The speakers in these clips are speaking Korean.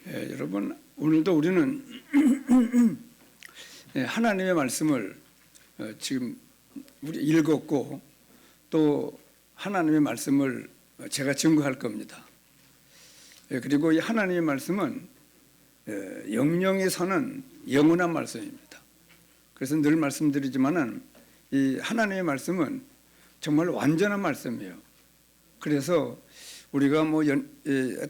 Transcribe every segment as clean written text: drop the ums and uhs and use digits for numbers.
여러분, 오늘도 우리는 하나님의 말씀을 지금 우리 읽었고, 또 하나님의 말씀을 제가 증거할 겁니다. 그리고 이 하나님의 말씀은 영영이 서는 영원한 말씀입니다. 그래서 늘 말씀드리지만은 이 하나님의 말씀은 정말 완전한 말씀이에요. 그래서 우리가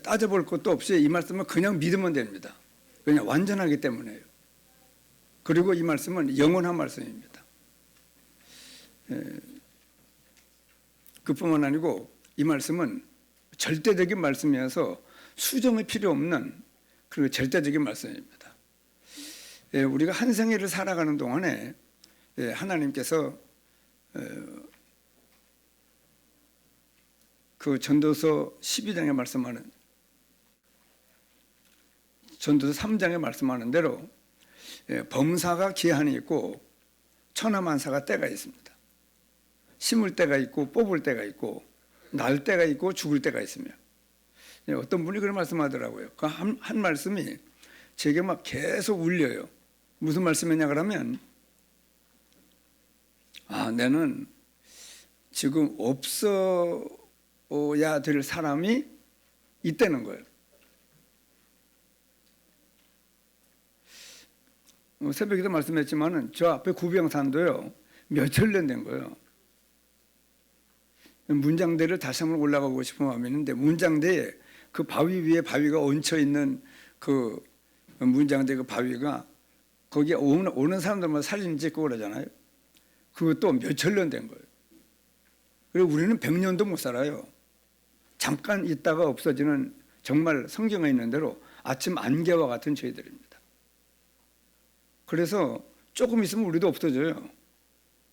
따져볼 것도 없이 이 말씀을 그냥 믿으면 됩니다. 그냥 완전하기 때문에요. 그리고 이 말씀은 영원한 말씀입니다. 그뿐만 아니고 이 말씀은 절대적인 말씀이어서 수정이 필요 없는 그리고 절대적인 말씀입니다. 우리가 한 생애를 살아가는 동안에 하나님께서 그 전도서 12장에 말씀하는, 전도서 3장에 말씀하는 대로 범사가 기한이 있고 천하만사가 때가 있습니다. 심을 때가 있고 뽑을 때가 있고 날 때가 있고 죽을 때가 있으며, 어떤 분이 그런 말씀하더라고요. 그 한 말씀이 제게 막 계속 울려요. 무슨 말씀이냐 그러면, 나는 지금 없어야 될 사람이 있다는 거예요. 새벽에도 말씀했지만은 저 앞에 구병산도요, 몇천 년 된 거예요. 문장대를 다시 한번 올라가고 싶은 마음이 있는데, 문장대에 그 바위 위에 바위가 얹혀 있는 그 문장대 그 바위가 거기에 오는 사람들만 사진 찍고 그러잖아요. 그것도 몇천 년 된 거예요. 그리고 우리는 100년도 못 살아요. 잠깐 있다가 없어지는, 정말 성경에 있는 대로 아침 안개와 같은 저희들입니다. 그래서 조금 있으면 우리도 없어져요.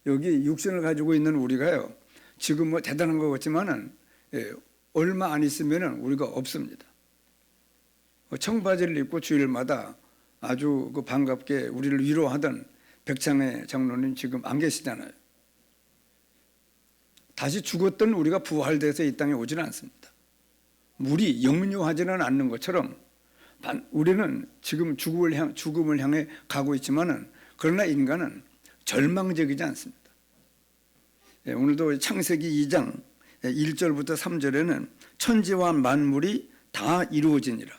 여기 육신을 가지고 있는 우리가요, 지금 대단한 것 같지만은 얼마 안 있으면은 우리가 없습니다. 청바지를 입고 주일마다 아주 반갑게 우리를 위로하던 백창의 장로님 지금 안 계시잖아요. 다시 죽었던 우리가 부활돼서 이 땅에 오지는 않습니다. 물이 역류하지는 않는 것처럼 우리는 지금 죽음을 향해 가고 있지만은, 그러나 인간은 절망적이지 않습니다. 오늘도 창세기 2장 1절부터 3절에는 천지와 만물이 다 이루어지니라.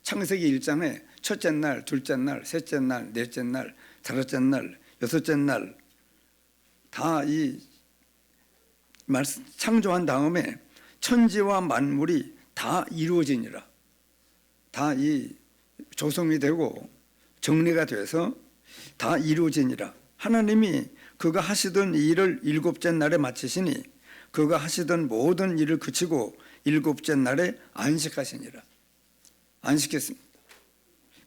창세기 1장에 첫째 날, 둘째 날, 셋째 날, 넷째 날, 다섯째 날, 여섯째 날 다 이 말씀 창조한 다음에 천지와 만물이 다 이루어지니라. 다 이 조성이 되고 정리가 돼서 다 이루어지니라. 하나님이 그가 하시던 일을 일곱째 날에 마치시니 그가 하시던 모든 일을 그치고 일곱째 날에 안식하시니라. 안식했습니다.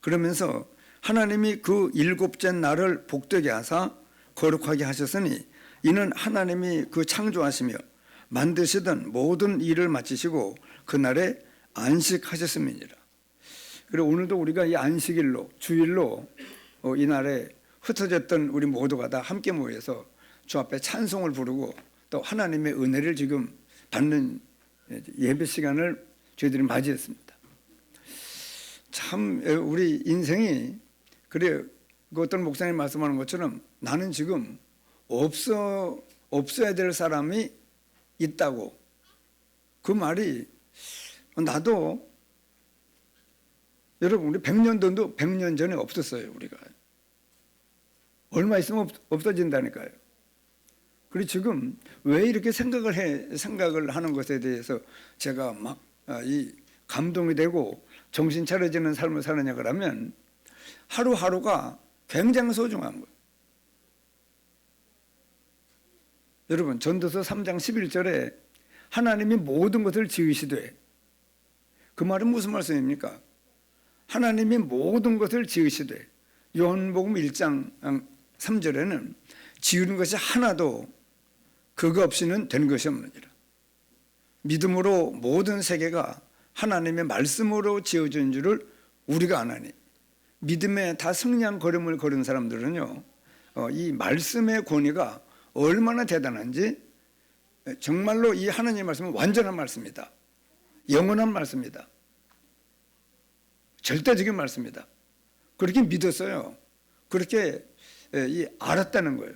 그러면서 하나님이 그 일곱째 날을 복되게 하사 거룩하게 하셨으니 이는 하나님이 그 창조하시며 만드시던 모든 일을 마치시고 그날에 안식하셨음이니라. 그리고 오늘도 우리가 이 안식일로, 주일로 이날에 흩어졌던 우리 모두가 다 함께 모여서 주 앞에 찬송을 부르고 또 하나님의 은혜를 지금 받는 예배 시간을 저희들이 맞이했습니다. 참 우리 인생이, 그래 어떤 목사님 말씀하는 것처럼 나는 지금 없어야 될 사람이 있다고. 그 말이, 나도 여러분 우리 100년 전에 없었어요. 우리가 얼마 있으면 없어진다니까요. 그리고 지금 왜 이렇게 생각을 하는 것에 대해서 제가 막 감동이 되고 정신 차려지는 삶을 사느냐 그러면, 하루하루가 굉장히 소중한 거예요. 여러분, 전도서 3장 11절에 하나님이 모든 것을 지으시되, 그 말은 무슨 말씀입니까? 하나님이 모든 것을 지으시되, 요한복음 1장 3절에는 지으는 것이 하나도 그거 없이는 된 것이 없느니라. 믿음으로 모든 세계가 하나님의 말씀으로 지어진 줄을 우리가 아나니. 믿음에 다 승리한 걸음을 걸은 사람들은요, 이 말씀의 권위가 얼마나 대단한지, 정말로 이 하나님의 말씀은 완전한 말씀이다. 영원한 말씀이다. 절대적인 말씀이다. 그렇게 믿었어요. 그렇게 알았다는 거예요.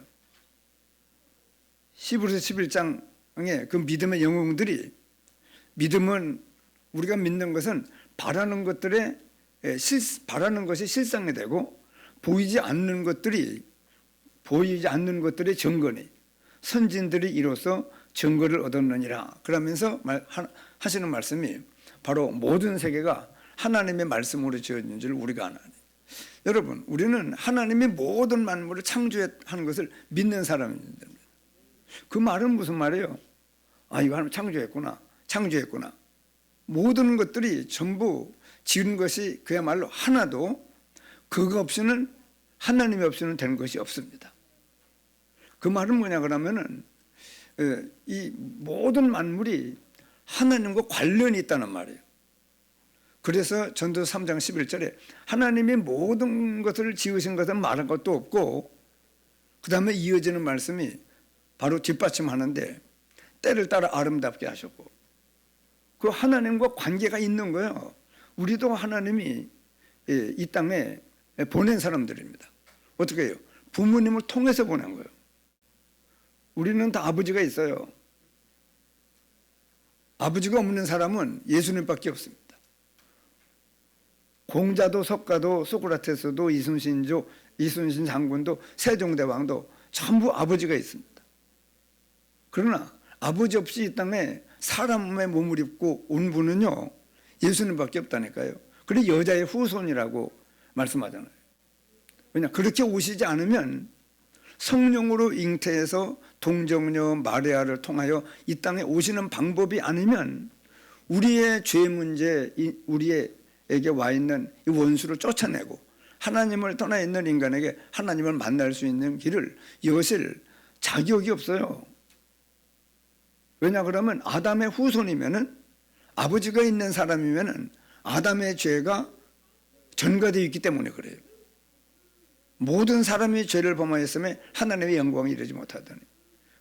히브리서 11장의 그 믿음의 영웅들이, 믿음은 우리가 믿는 것은 바라는 것이 실상이 되고 보이지 않는 것들의 증거니 선진들이 이로써 증거를 얻었느니라. 그러면서 하시는 말씀이 바로 모든 세계가 하나님의 말씀으로 지어진 줄 우리가 아나니. 여러분, 우리는 하나님이 모든 만물을 창조하는 것을 믿는 사람입니다. 그 말은 무슨 말이에요? 이거 하나님 창조했구나. 모든 것들이 전부 지은 것이 그야말로 하나도 그거 없이는, 하나님이 없이는 되는 것이 없습니다. 그 말은 뭐냐 그러면은 이 모든 만물이 하나님과 관련이 있다는 말이에요. 그래서 전도서 3장 11절에 하나님이 모든 것을 지으신 것은 말할 것도 없고, 그 다음에 이어지는 말씀이 바로 뒷받침하는데 때를 따라 아름답게 하셨고, 그 하나님과 관계가 있는 거예요. 우리도 하나님이 이 땅에 보낸 사람들입니다. 어떻게 해요? 부모님을 통해서 보낸 거예요. 우리는 다 아버지가 있어요. 아버지가 없는 사람은 예수님밖에 없습니다. 공자도 석가도 소크라테스도 이순신 장군도 세종대왕도 전부 아버지가 있습니다. 그러나 아버지 없이 이 땅에 사람의 몸을 입고 온 분은요, 예수님밖에 없다니까요. 그래 여자의 후손이라고 말씀하잖아요. 왜냐, 그렇게 오시지 않으면 성령으로 잉태해서 동정녀 마리아를 통하여 이 땅에 오시는 방법이 아니면 우리의 죄 문제, 우리에게 와 있는 이 원수를 쫓아내고 하나님을 떠나 있는 인간에게 하나님을 만날 수 있는 길을 여실 자격이 없어요. 왜냐 그러면 아담의 후손이면은, 아버지가 있는 사람이면은 아담의 죄가 전가되어 있기 때문에 그래요. 모든 사람이 죄를 범하였음에 하나님의 영광이 이르지 못하더니.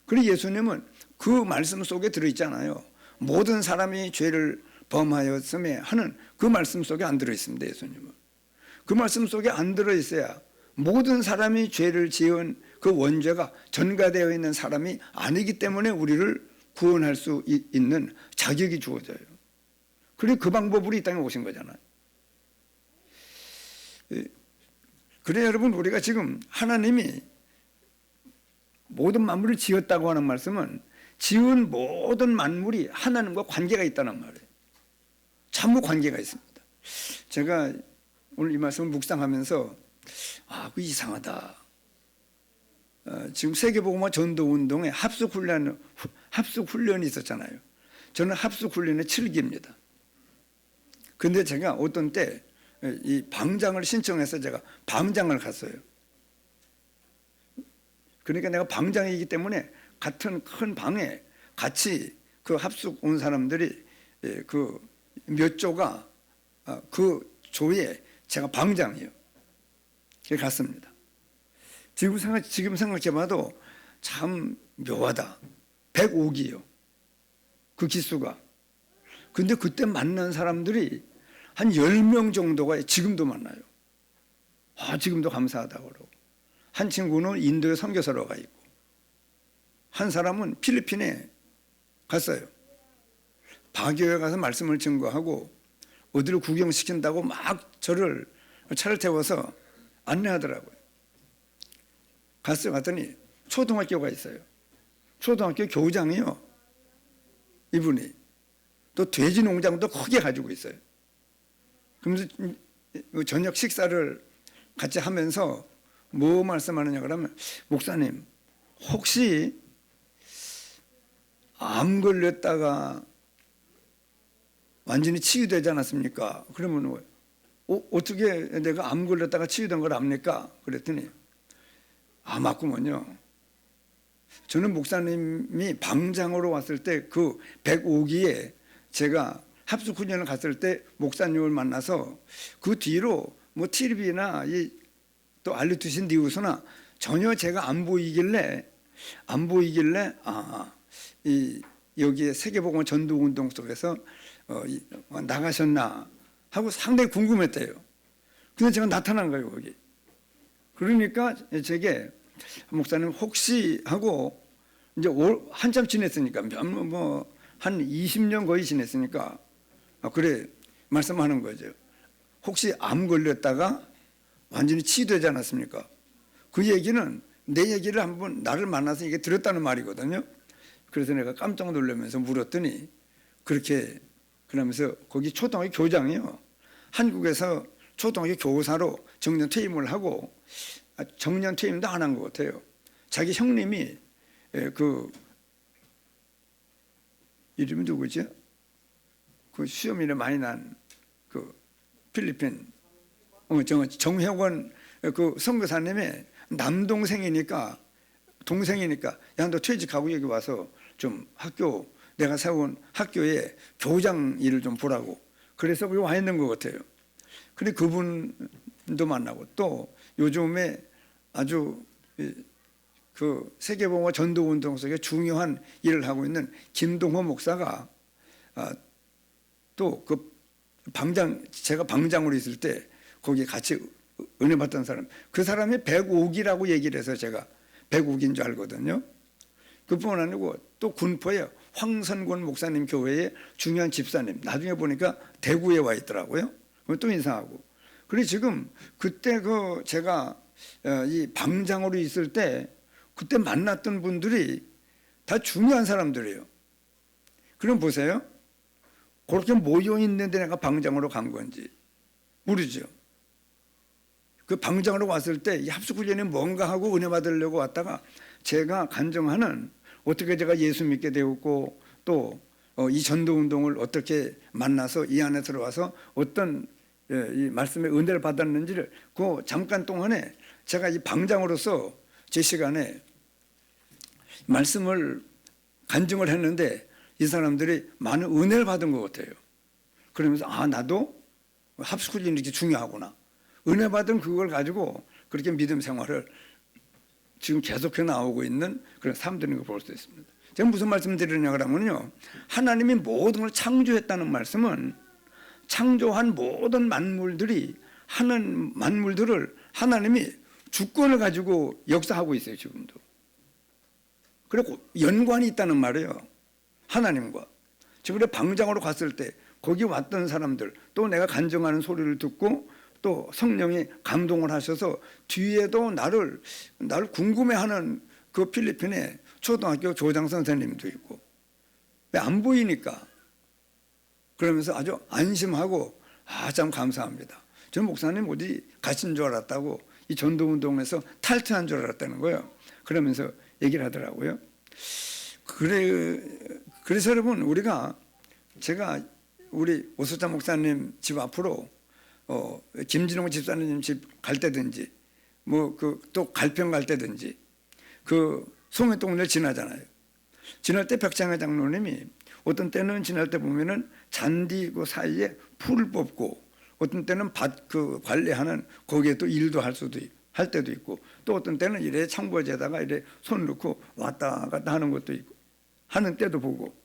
그리고 예수님은 그 말씀 속에 들어있잖아요. 모든 사람이 죄를 범하였음에 하는 그 말씀 속에 안 들어있습니다. 예수님은 그 말씀 속에 안 들어있어야 모든 사람이 죄를 지은 그 원죄가 전가되어 있는 사람이 아니기 때문에 우리를 구원할 수 있는 자격이 주어져요. 그리고 그 방법으로 이 땅에 오신 거잖아요. 그래 여러분, 우리가 지금 하나님이 모든 만물을 지었다고 하는 말씀은 지은 모든 만물이 하나님과 관계가 있다는 말이에요. 전부 관계가 있습니다. 제가 오늘 이 말씀을 묵상하면서 그 이상하다. 지금 세계복음화 전도운동에 합숙훈련이 있었잖아요. 저는 합숙훈련의 7기입니다. 근데 제가 어떤 때 이 방장을 신청해서 제가 방장을 갔어요. 그러니까 내가 방장이기 때문에 같은 큰 방에 같이 그 합숙 온 사람들이 그 몇 조가 그 조에 제가 방장이에요. 갔습니다. 지금 생각해봐도 참 묘하다. 105기요. 그 기수가. 근데 그때 만난 사람들이 한 10명 정도가 지금도 만나요. 지금도 감사하다고 그러고. 한 친구는 인도에 선교사로 가 있고, 한 사람은 필리핀에 갔어요. 바교에 가서 말씀을 증거하고 어디를 구경시킨다고 막 저를 차를 태워서 안내하더라고요. 갔더니 초등학교가 있어요. 초등학교 교장이요. 이분이. 또 돼지 농장도 크게 가지고 있어요. 그러면서 저녁 식사를 같이 하면서 뭐 말씀하느냐 그러면, 목사님 혹시 암 걸렸다가 완전히 치유되지 않았습니까? 그러면 어떻게 내가 암 걸렸다가 치유된 걸 압니까? 그랬더니 맞구먼요. 저는 목사님이 방장으로 왔을 때 그 105기에 제가 합숙훈련을 갔을 때 목사님을 만나서 그 뒤로 뭐 TV나 또 알려주신 뉴스나 전혀 제가 안 보이길래 여기에 세계복음 전도운동 속에서 나가셨나 하고 상당히 궁금했대요. 근데 제가 나타난 거예요, 거기. 그러니까 제게 목사님 혹시 하고 이제 한참 지냈으니까 한 20년 거의 지냈으니까 그래 말씀하는 거죠. 혹시 암 걸렸다가 완전히 치유되지 않았습니까? 그 얘기는 내 얘기를 한번 나를 만나서 이게 들었다는 말이거든요. 그래서 내가 깜짝 놀라면서 물었더니 그렇게 그러면서 거기 초등학교 교장이요. 한국에서 초등학교 교사로 정년 퇴임을 하고 정년 퇴임도 안 한 것 같아요. 자기 형님이 그 이름이 누구죠? 그 시험일에 많이 난 그 필리핀 정혜원 그 선교사님의 남동생이니까 동생이니까 야 너 퇴직하고 여기 와서 좀 학교 내가 세운 학교에 교장 일을 좀 보라고 그래서 여기 와 있는 것 같아요. 근데 그분도 만나고 또 요즘에 아주 그 세계봉화 전도운동 속에 중요한 일을 하고 있는 김동호 목사가 또 그 제가 방장으로 있을 때 거기 같이 은혜 받던 사람 그 사람이 백옥이라고 얘기를 해서 제가 백옥인 줄 알거든요. 그뿐 아니고 또 군포에 황선권 목사님 교회의 중요한 집사님 나중에 보니까 대구에 와 있더라고요. 또 인상하고 그래 지금 그때 그 제가 이 방장으로 있을 때 그때 만났던 분들이 다 중요한 사람들이에요. 그럼 보세요. 그렇게 모여 있는데 내가 방장으로 간 건지 모르죠. 그 방장으로 왔을 때 이 합숙훈련이 뭔가 하고 은혜 받으려고 왔다가 제가 간증하는 어떻게 제가 예수 믿게 되었고 또 이 전도운동을 어떻게 만나서 이 안에 들어와서 어떤 이 말씀의 은혜를 받았는지를 그 잠깐 동안에 제가 이 방장으로서 제 시간에 말씀을 간증을 했는데 이 사람들이 많은 은혜를 받은 것 같아요. 그러면서 나도 합숙훈련이 이렇게 중요하구나. 은혜 받은 그걸 가지고 그렇게 믿음 생활을 지금 계속해 나오고 있는 그런 사람들인 걸 볼 수 있습니다. 제가 무슨 말씀을 드리느냐 그러면요. 하나님이 모든 걸 창조했다는 말씀은 창조한 모든 만물들이 하는 만물들을 하나님이 주권을 가지고 역사하고 있어요. 지금도. 그리고 연관이 있다는 말이에요. 하나님과. 지금 방장으로 갔을 때 거기 왔던 사람들 또 내가 간증하는 소리를 듣고 또 성령이 감동을 하셔서 뒤에도 나를 궁금해하는 그 필리핀의 초등학교 교장 선생님도 있고 왜 안 보이니까 그러면서 아주 안심하고 참 감사합니다. 저는 목사님 어디 가신 줄 알았다고 이 전도운동에서 탈퇴한 줄 알았다는 거예요. 그러면서 얘기를 하더라고요. 그래서 여러분 제가 우리 오수자 목사님 집 앞으로 김진홍 집사님 집 갈 때든지 또 갈평 갈 때든지 그 송해동을 지나잖아요. 지날 때 백장회 장로님이 어떤 때는 지날 때 보면은 잔디 그 사이에 풀을 뽑고 어떤 때는 밭 그 관리하는 거기에 또 일도 할 때도 있고 또 어떤 때는 이래 창고에다가 이래 손 넣고 왔다 갔다 하는 것도 있고 하는 때도 보고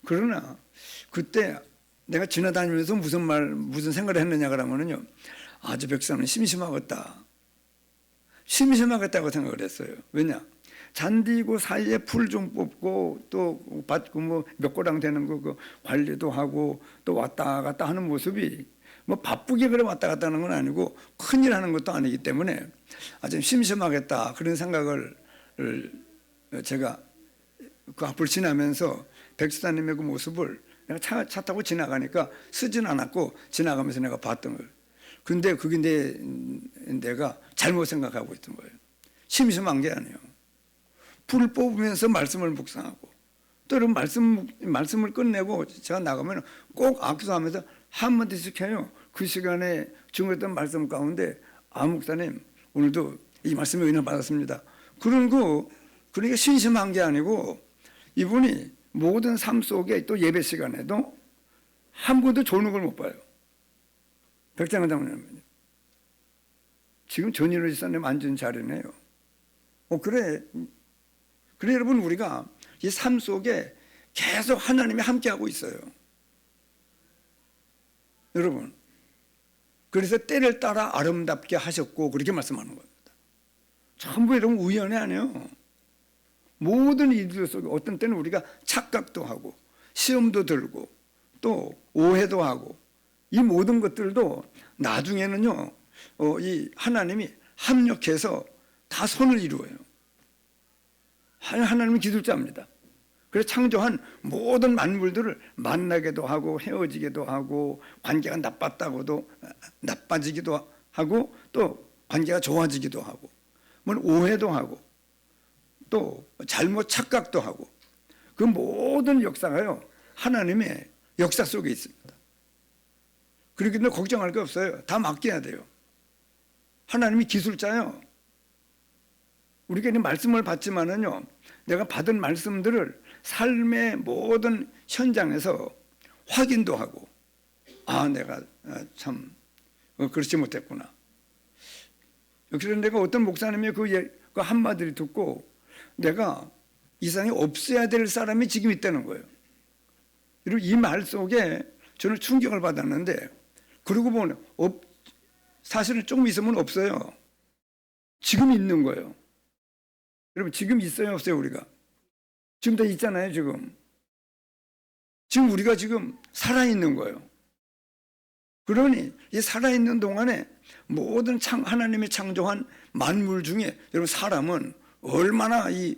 그러나 그때 내가 지나다니면서 무슨 생각을 했느냐 그러면은요. 저 백성은 심심하겠다. 심심하겠다고 생각을 했어요. 왜냐? 잔디고 사이에 풀 좀 뽑고 또 밭 몇 고랑 되는 거 그 관리도 하고 또 왔다 갔다 하는 모습이 바쁘게 그래 왔다 갔다 하는 건 아니고 큰일 하는 것도 아니기 때문에 좀 심심하겠다 그런 생각을 제가 그 앞을 지나면서 백수사님의 그 모습을 내가 차 타고 지나가니까 쓰진 않았고 지나가면서 내가 봤던 거예요. 근데 그게 내가 잘못 생각하고 있던 거예요. 심심한 게 아니에요. 풀을 뽑으면서 말씀을 묵상하고 또 이런 말씀을 끝내고 제가 나가면 꼭 악수하면서 한마디씩 해요. 그 시간에 중요했던 말씀 가운데 목사님 오늘도 이 말씀에 은혜 받았습니다. 그러니까 심심한 게 아니고 이분이 모든 삶 속에 또 예배 시간에도 한 번도 조는 걸 못 봐요. 백장원 장로님 지금 전인호 지사님 앉은 자리네요. 그래 여러분 우리가 이 삶 속에 계속 하나님이 함께하고 있어요. 여러분 그래서 때를 따라 아름답게 하셨고 그렇게 말씀하는 겁니다. 전부 여러분 우연이 아니에요. 모든 일들 속에 어떤 때는 우리가 착각도 하고 시험도 들고 또 오해도 하고 이 모든 것들도 나중에는요 이 하나님이 합력해서 다 선을 이루어요. 하나님은 기술자입니다. 그래서 창조한 모든 만물들을 만나게도 하고 헤어지기도 하고 관계가 나빠지기도 하고 또 관계가 좋아지기도 하고 뭐 오해도 하고 또 잘못 착각도 하고 그 모든 역사가요 하나님의 역사 속에 있습니다. 그렇기 때문에 걱정할 게 없어요. 다 맡겨야 돼요. 하나님이 기술자요. 우리가 말씀을 받지만은요 내가 받은 말씀들을 삶의 모든 현장에서 확인도 하고 내가 참 그렇지 못했구나. 그래서 내가 어떤 목사님의 그 한마디를 듣고 내가 이 세상에 없어야 될 사람이 지금 있다는 거예요. 그리고 이 말 속에 저는 충격을 받았는데 그러고 보면 사실은 조금 있으면 없어요. 지금 있는 거예요. 여러분 지금 있어요 없어요 우리가? 지금 다 있잖아요 지금. 지금 우리가 지금 살아있는 거예요. 그러니 이 살아있는 동안에 모든 하나님이 창조한 만물 중에 여러분 사람은 얼마나 이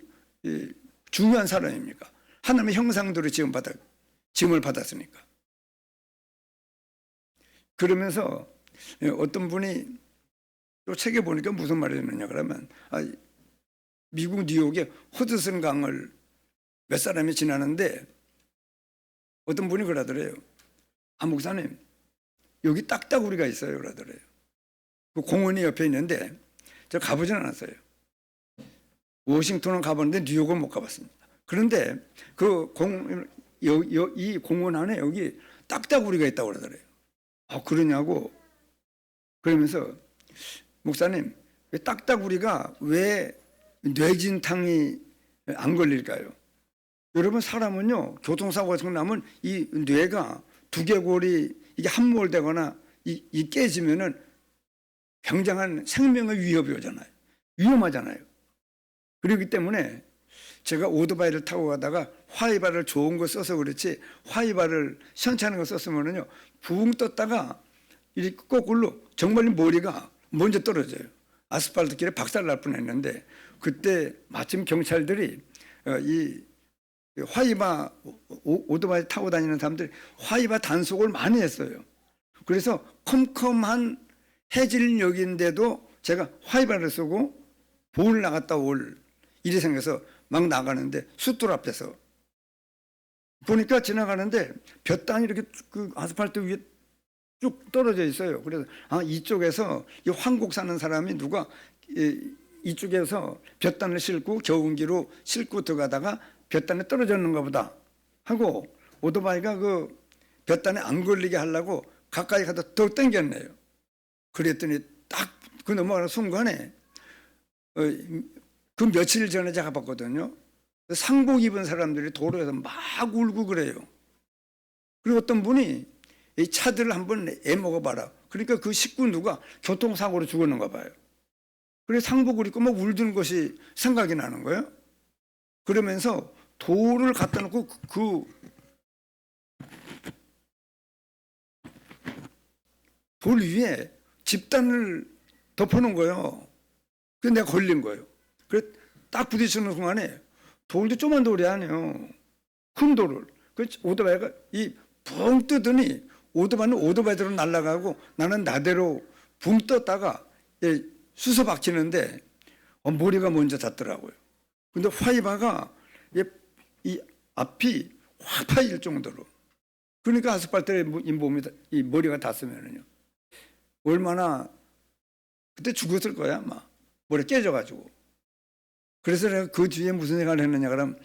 중요한 사람입니까? 하나님의 형상대로 지음을 받았으니까. 그러면서 어떤 분이 또 책에 보니까 무슨 말을 했느냐 그러면 미국 뉴욕에 허드슨 강을 몇 사람이 지나는데 어떤 분이 그러더래요. 목사님 여기 딱따구리가 있어요 그러더래요. 그 공원이 옆에 있는데 제가 가보진 않았어요. 워싱턴은 가봤는데 뉴욕은 못 가봤습니다. 그런데 이 공원 안에 여기 딱따구리가 있다고 그러더래요. 그러냐고 그러면서 목사님 딱따구리가 왜 뇌진탕이 안 걸릴까요? 여러분 사람은요 교통사고 같은 거 나면 이 뇌가 두개골이 이게 함몰되거나 이 깨지면은 굉장한 생명의 위협이 오잖아요. 위험하잖아요. 그렇기 때문에 제가 오토바이를 타고 가다가 화이바를 좋은 거 써서 그렇지 화이바를 시원찮은 거 썼으면은요 붕 떴다가 이렇게 거꾸로 정말 머리가 먼저 떨어져요. 아스팔트 길에 박살날 뻔했는데 그때 마침 경찰들이 이 화이바 오토바이 타고 다니는 사람들이 화이바 단속을 많이 했어요. 그래서 컴컴한 해질녘인데도 제가 화이바를 쓰고 보을 나갔다 올 일이 생겨서 막 나가는데 숫돌 앞에서 보니까 지나가는데 볕단이 이렇게 그 아스팔트 위에 쭉 떨어져 있어요. 그래서 이쪽에서 이 황곡 사는 사람이 누가 이쪽에서 볕단을 싣고 겨운기로 싣고 들어가다가 볕단에 떨어졌는가 보다 하고 오토바이가 그 볕단에 안 걸리게 하려고 가까이 가서 더 당겼네요. 그랬더니 딱 그 넘어가는 순간에 그 며칠 전에 제가 봤거든요. 상복 입은 사람들이 도로에서 막 울고 그래요. 그리고 어떤 분이 이 차들을 한번 애먹어봐라. 그러니까 그 식구 누가 교통사고로 죽었는가 봐요. 그래서 상복을 입고 막 울던 것이 생각이 나는 거예요. 그러면서 돌을 갖다 놓고 그 돌 위에 집단을 덮어놓은 거예요. 그래서 내가 걸린 거예요. 그래 딱 부딪히는 순간에 돌도 조그만 돌이 아니에요. 큰 돌을. 그 오토바이가 붕 뜨더니 오토바이는 오토바이대로 날아가고 나는 나대로 붕 떴다가 수서 박히는데 머리가 먼저 닿더라고요. 근데 화이바가 이 앞이 확 파일 정도로. 그러니까 아스팔트에 이 머리가 닿으면은요. 얼마나 그때 죽었을 거야 아마. 머리 깨져가지고. 그래서 내가 그 뒤에 무슨 생각을 했느냐 그러면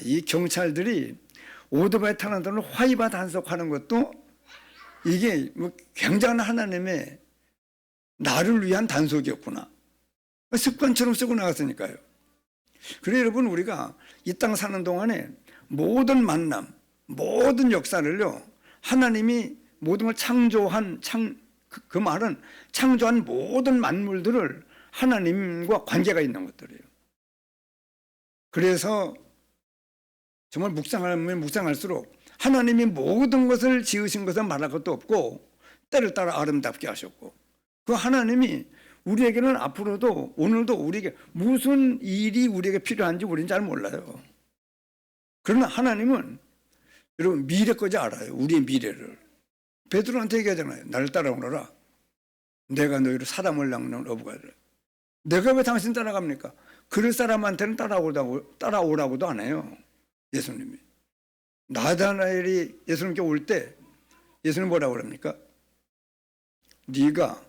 이 경찰들이 오토바이 타는 사람을 화이바 단속하는 것도 이게 뭐 굉장한 하나님의 나를 위한 단속이었구나. 습관처럼 쓰고 나갔으니까요. 그래 여러분 우리가 이 땅 사는 동안에 모든 만남, 모든 역사를요 하나님이 모든 걸 창조한 그 말은 창조한 모든 만물들을 하나님과 관계가 있는 것들이에요. 그래서 정말 묵상하면 묵상할수록 하나님이 모든 것을 지으신 것은 말할 것도 없고 때를 따라 아름답게 하셨고, 그 하나님이 우리에게는 앞으로도 오늘도 우리에게 무슨 일이 우리에게 필요한지 우리는 잘 몰라요. 그러나 하나님은 여러분 미래까지 알아요. 우리의 미래를. 베드로한테 얘기하잖아요. 나를 따라오너라. 내가 너희를 사람을 낚는 어부가 되라. 내가 왜 당신 따라갑니까? 그럴 사람한테는 따라오라고도 안 해요. 예수님이. 나다나엘이 예수님께 올 때 예수님 뭐라고 그럽니까? 네가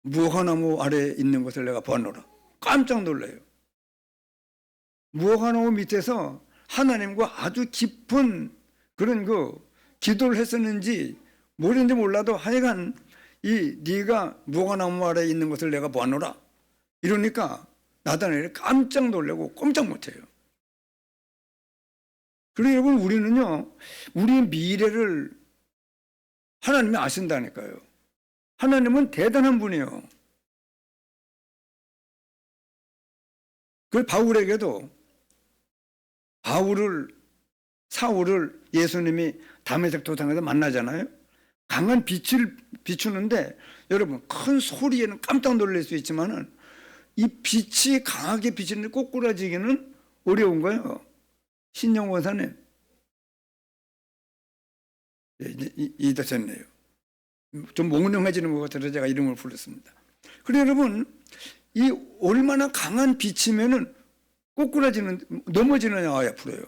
무화과나무 아래에 있는 것을 내가 보았노라. 깜짝 놀라요. 무화과나무 밑에서 하나님과 아주 깊은 그런 기도를 했었는지 뭐랬는지 몰라도 하여간 네가 무화과나무 아래에 있는 것을 내가 보았노라. 이러니까 나다나엘이 깜짝 놀라고 꼼짝 못해요. 그래서 여러분 우리는요, 우리의 미래를 하나님이 아신다니까요. 하나님은 대단한 분이에요. 그 바울에게도 사울을 예수님이 다메섹 도상에서 만나잖아요. 강한 빛을 비추는데 여러분 큰 소리에는 깜짝 놀랄 수 있지만은 이 빛이 강하게 비치는데 꼬꾸라지기는 어려운 거예요. 신영 원사님 이되셨네요. 좀 몽롱해지는 것 같아서 제가 이름을 불렀습니다. 그래 여러분 이 얼마나 강한 빛이면은 넘어지느냐 앞으로요.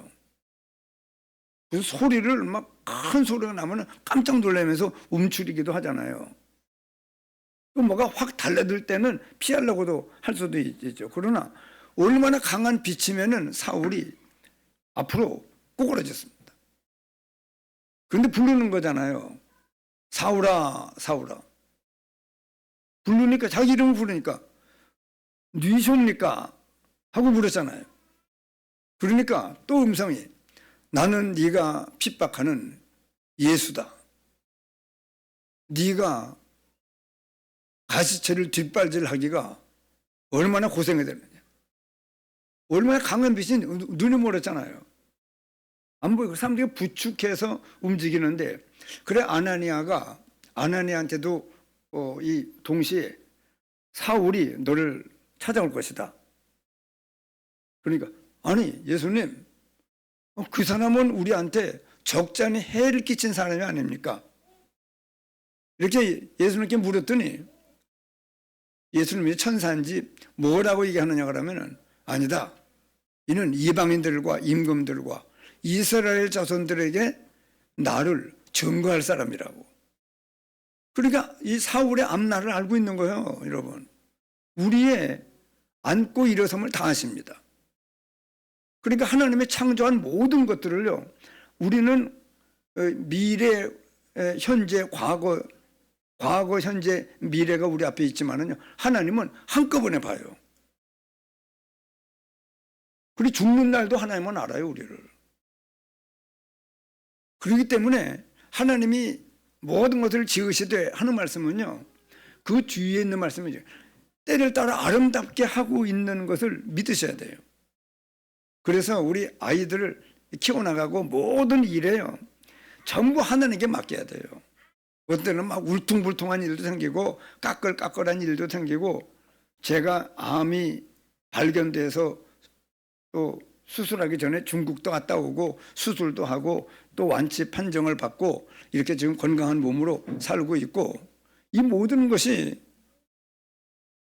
그 소리를 막 큰 소리가 나면은 깜짝 놀라면서 움츠리기도 하잖아요. 또 뭐가 확 달라들 때는 피하려고도 할 수도 있죠. 그러나 얼마나 강한 빛이면은 사울이 앞으로 꼬꾸라졌습니다. 그런데 부르는 거잖아요. 사울아, 사울아. 부르니까 자기 이름을 부르니까 니쇼입니까? 하고 물었잖아요. 그러니까 또 음성이 나는 네가 핍박하는 예수다. 네가 가시체를 뒷발질하기가 얼마나 고생이 되느냐. 얼마나 강한 빛이 눈이 멀었잖아요. 안 보이고 사람들이 부축해서 움직이는데 그래 아나니아한테도 이 동시에 사울이 너를 찾아올 것이다. 그러니까 아니 예수님 그 사람은 우리한테 적잖이 해를 끼친 사람이 아닙니까? 이렇게 예수님께 물었더니 예수님이 천사인지 뭐라고 얘기하느냐 그러면은 아니다. 이는 이방인들과 임금들과 이스라엘 자손들에게 나를 증거할 사람이라고. 그러니까 이 사울의 앞날을 알고 있는 거예요, 여러분. 우리의 앉고 일어섬을 다 아십니다. 그러니까 하나님의 창조한 모든 것들을요, 우리는 미래, 현재, 과거, 현재, 미래가 우리 앞에 있지만은요, 하나님은 한꺼번에 봐요. 그리고 죽는 날도 하나님은 알아요, 우리를. 그렇기 때문에 하나님이 모든 것을 지으시되 하는 말씀은요, 그 뒤에 있는 말씀이죠. 때를 따라 아름답게 하고 있는 것을 믿으셔야 돼요. 그래서 우리 아이들을 키워나가고 모든 일에요, 전부 하나님께 맡겨야 돼요. 어떤 때는 막 울퉁불퉁한 일도 생기고 까끌까끌한 일도 생기고, 제가 암이 발견돼서 또 수술하기 전에 중국도 갔다 오고 수술도 하고 또 완치 판정을 받고 이렇게 지금 건강한 몸으로 살고 있고, 이 모든 것이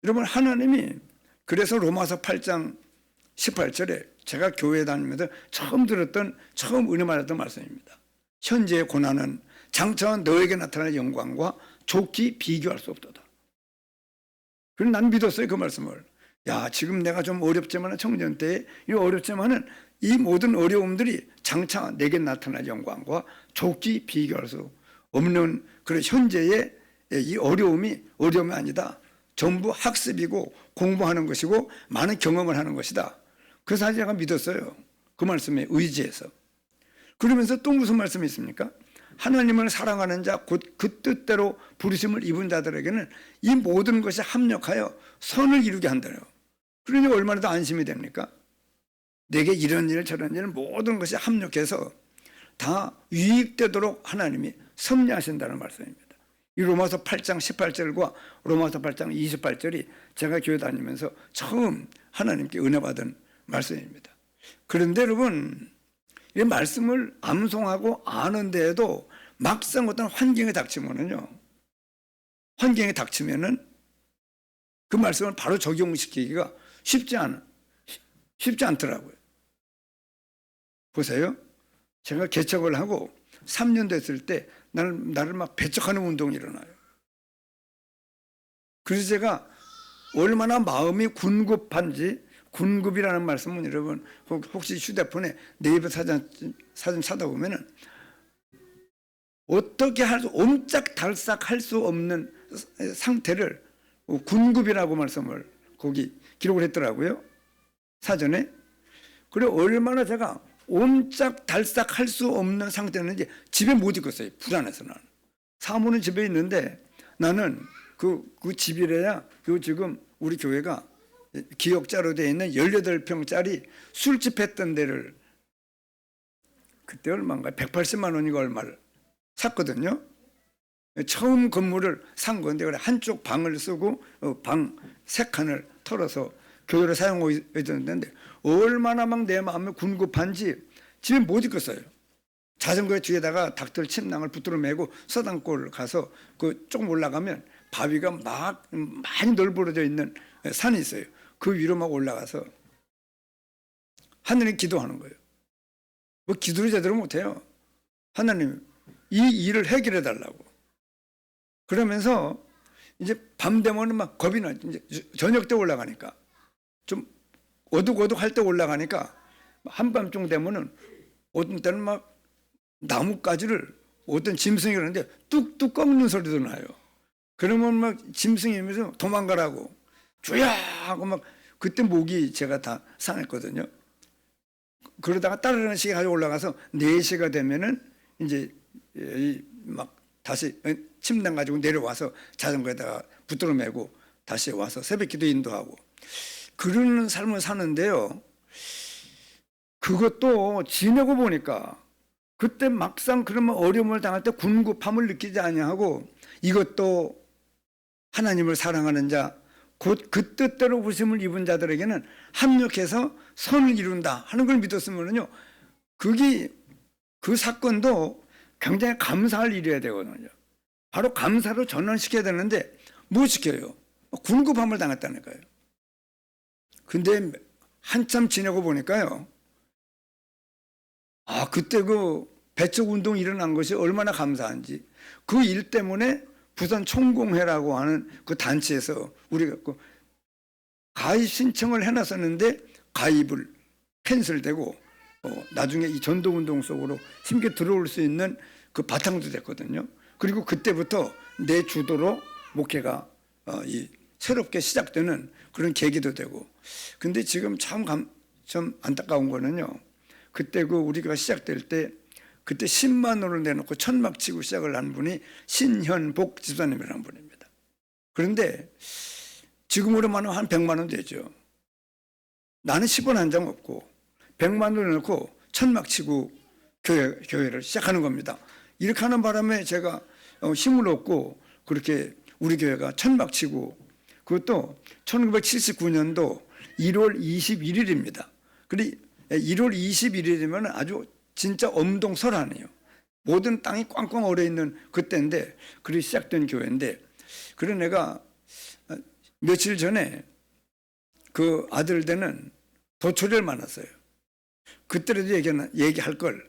여러분 하나님이, 그래서 로마서 8장 18절에 제가 교회 다니면서 처음 은혜 받았던 말씀입니다. 현재의 고난은 장차 너에게 나타날 영광과 좋게 비교할 수 없도다. 그래서 난 믿었어요, 그 말씀을. 야, 지금 내가 좀 어렵지만, 청년 때에 어렵지만은 이 모든 어려움들이 장차 내게 나타날 영광과 좋게 비교할 수 없는 그런 현재의 이 어려움이 아니다. 전부 학습이고 공부하는 것이고 많은 경험을 하는 것이다. 그 사실 제가 믿었어요. 그 말씀에 의지해서. 그러면서 또 무슨 말씀이 있습니까? 하나님을 사랑하는 자 곧 그 뜻대로 부르심을 입은 자들에게는 이 모든 것이 합력하여 선을 이루게 한다요. 그러니 얼마나 더 안심이 됩니까? 내게 이런 일 저런 일 모든 것이 합력해서 다 유익되도록 하나님이 섭리하신다는 말씀입니다. 이 로마서 8장 18절과 로마서 8장 28절이 제가 교회 다니면서 처음 하나님께 은혜 받은 말씀입니다. 그런데 여러분, 이 말씀을 암송하고 아는데도 막상 어떤 환경에 닥치면은요, 환경에 닥치면은 그 말씀을 바로 적용시키기가 쉽지 않더라고요. 보세요. 제가 개척을 하고 3년 됐을 때 나를 막 배척하는 운동이 일어나요. 그래서 제가 얼마나 마음이 군급한지, 군급이라는 말씀은 여러분 혹시 휴대폰에 네이버 사전 찾아보면은 어떻게 옴짝달싹 할 수 없는 상태를 군급이라고 말씀을 거기 기록을 했더라고요. 사전에. 그래 얼마나 제가 옴짝달싹 할 수 없는 상태였는지 집에 못 있겠어요. 불안해서 나는. 사모는 집에 있는데 나는 그 집이래야 지금 우리 교회가 기역자로 되어 있는 18평짜리 술집 했던 데를 그때 얼마인가 180만 원인가 얼마를 샀거든요. 처음 건물을 산 건데 그래 한쪽 방을 쓰고 방 3칸을 털어서 교회를 사용하고 있었는데 얼마나 막 내 마음이 군급한지 집에 못 있겠어요. 자전거 뒤에다가 닭들 침낭을 붙들어 매고 서당골 가서 그 조금 올라가면 바위가 막 많이 널브러져 있는 산이 있어요. 그 위로 막 올라가서 하나님 기도하는 거예요. 뭐 기도를 제대로 못해요. 하나님 이 일을 해결해 달라고. 그러면서 이제 밤 되면 막 겁이 나. 이제 저녁 때 올라가니까 좀 어둑어둑할 때 올라가니까 한밤중 되면은 어떤 때는 막 나뭇가지를 어떤 짐승이 그러는데 뚝뚝 꺾는 소리도 나요. 그러면 막 짐승이면서 도망가라고 주야 하고 막 그때 목이 제가 다 상했거든요. 그러다가 따르는 시계 가지고 올라가서 4시가 되면은 이제 막 다시 침낭 가지고 내려와서 자전거에다가 붙들어 매고 다시 와서 새벽기도 인도하고 그러는 삶을 사는데요. 그것도 지내고 보니까 그때 막상 그러면 어려움을 당할 때 군급함을 느끼지 아니하고 이것도 하나님을 사랑하는 자 곧 그 뜻대로 부르심을 입은 자들에게는 합력해서 선을 이룬다 하는 걸 믿었으면요. 그 사건도 굉장히 감사할 일이어야 되거든요. 바로 감사로 전환시켜야 되는데 못 시켜요. 군급함을 당했다니까요. 근데 한참 지내고 보니까요. 그때 그 배척 운동이 일어난 것이 얼마나 감사한지. 그 일 때문에 부산 총공회라고 하는 그 단체에서 우리가 가입 신청을 해놨었는데 가입을 캔슬되고 나중에 이 전도운동 속으로 힘게 들어올 수 있는 그 바탕도 됐거든요. 그리고 그때부터 내 주도로 목회가 새롭게 시작되는 그런 계기도 되고. 근데 지금 참 안타까운 거는요. 그때 우리가 시작될 때 그때 10만 원을 내놓고 천막 치고 시작을 한 분이 신현복 집사님이라는 분입니다. 그런데 지금으로 말하면 한 100만 원 되죠. 나는 10원 한 장 없고 100만 원을 넣고 천막 치고 교회를 시작하는 겁니다. 이렇게 하는 바람에 제가 힘을 얻고 그렇게 우리 교회가 천막 치고 그것도 1979년도 1월 21일입니다. 그리고 1월 21일이면 아주 진짜 엄동설하네요. 모든 땅이 꽝꽝 얼어있는 그때인데 그리 시작된 교회인데 그래 내가 며칠 전에 그 아들 되는 도철이를 만났어요. 그때라도 얘기할 걸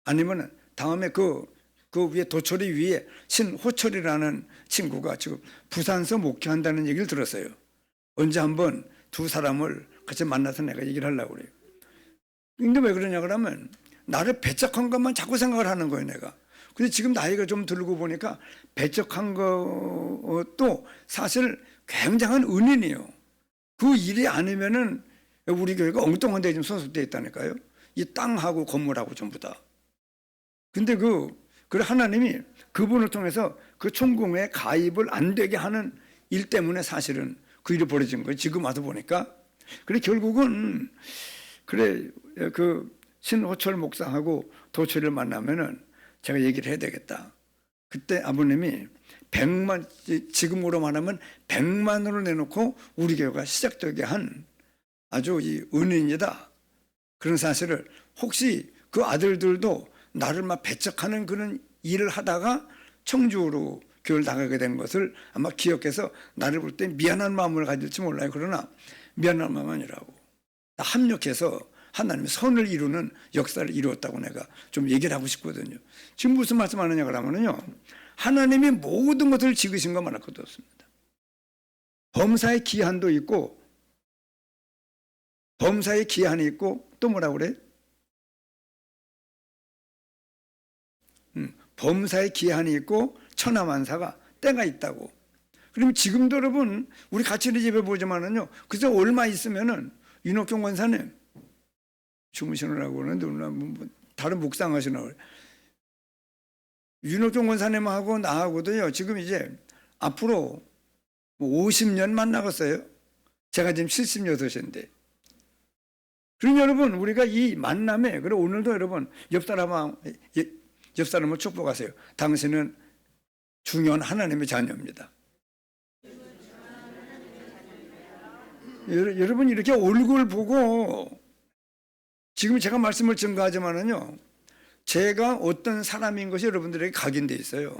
아니면 다음에 그 위에 도철이 위에 신호철이라는 친구가 지금 부산서 목회한다는 얘기를 들었어요. 언제 한번 두 사람을 같이 만나서 내가 얘기를 하려고 그래요. 근데 왜 그러냐 그러면 나를 배척한 것만 자꾸 생각을 하는 거예요, 내가. 근데 지금 나이가 좀 들고 보니까 배척한 것도 사실 굉장한 은인이에요. 그 일이 아니면은 우리 교회가 엉뚱한 데 좀 소속되어 있다니까요. 이 땅하고 건물하고 전부 다. 근데 그리고 하나님이 그분을 통해서 그 총공회에 가입을 안 되게 하는 일 때문에 사실은 그 일이 벌어진 거예요. 지금 와서 보니까. 그래 결국은 그래 그 신호철 목사하고 도철을 만나면은 제가 얘기를 해야 되겠다. 그때 아버님이 100만, 지금으로 말하면 100만으로 내놓고 우리 교회가 시작되게 한 아주 이 은인이다. 그런 사실을 혹시 그 아들들도 나를 막 배척하는 그런 일을 하다가 청주로 교회를 나가게 된 것을 아마 기억해서 나를 볼 때 미안한 마음을 가질지 몰라요. 그러나 미안한 마음은 아니라고. 합력해서 하나님의 선을 이루는 역사를 이루었다고 내가 좀 얘기를 하고 싶거든요. 지금 무슨 말씀하느냐 그러면요. 하나님이 모든 것을 지으신 것 말할 것도 없습니다. 범사의 기한도 있고 범사의 기한이 있고 또 뭐라고 그래? 범사의 기한이 있고 천하만사가 때가 있다고. 그럼 지금도 여러분 우리 같이 집에 보지만은요. 그래서 얼마 있으면은 윤옥경 권사님 주무시느라고 그러는데 다른 묵상 하시나 그래. 윤옥경 권사님하고 나하고도요. 지금 이제 앞으로 50년 만나겠어요. 제가 지금 76인데. 그럼 여러분 우리가 이 만남에 그리고 오늘도 여러분 옆 사람을 축복하세요. 당신은 중요한 하나님의 자녀입니다. 여러분 이렇게 얼굴 보고 지금 제가 말씀을 증거하지만은요. 제가 어떤 사람인 것이 여러분들에게 각인돼 있어요.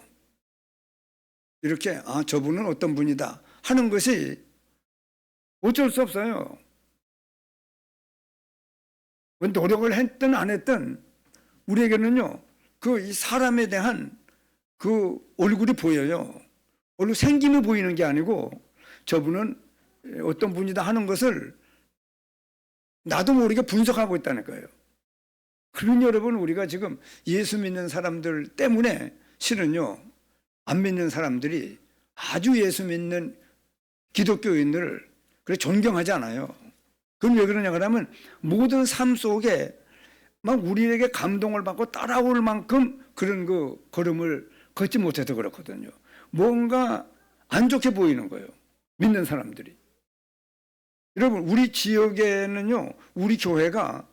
이렇게 저분은 어떤 분이다 하는 것이 어쩔 수 없어요. 노력을 했든 안 했든 우리에게는요. 이 사람에 대한 그 얼굴이 보여요. 얼굴 생김이 보이는 게 아니고 저분은 어떤 분이다 하는 것을 나도 모르게 분석하고 있다는 거예요. 그러면 여러분 우리가 지금 예수 믿는 사람들 때문에 실은요. 안 믿는 사람들이 아주 예수 믿는 기독교인들을 그래 존경하지 않아요. 그럼 왜 그러냐 그러면 모든 삶 속에 막 우리에게 감동을 받고 따라올 만큼 그런 그 걸음을 걷지 못해서 그렇거든요. 뭔가 안 좋게 보이는 거예요. 믿는 사람들이. 여러분 우리 지역에는요. 우리 교회와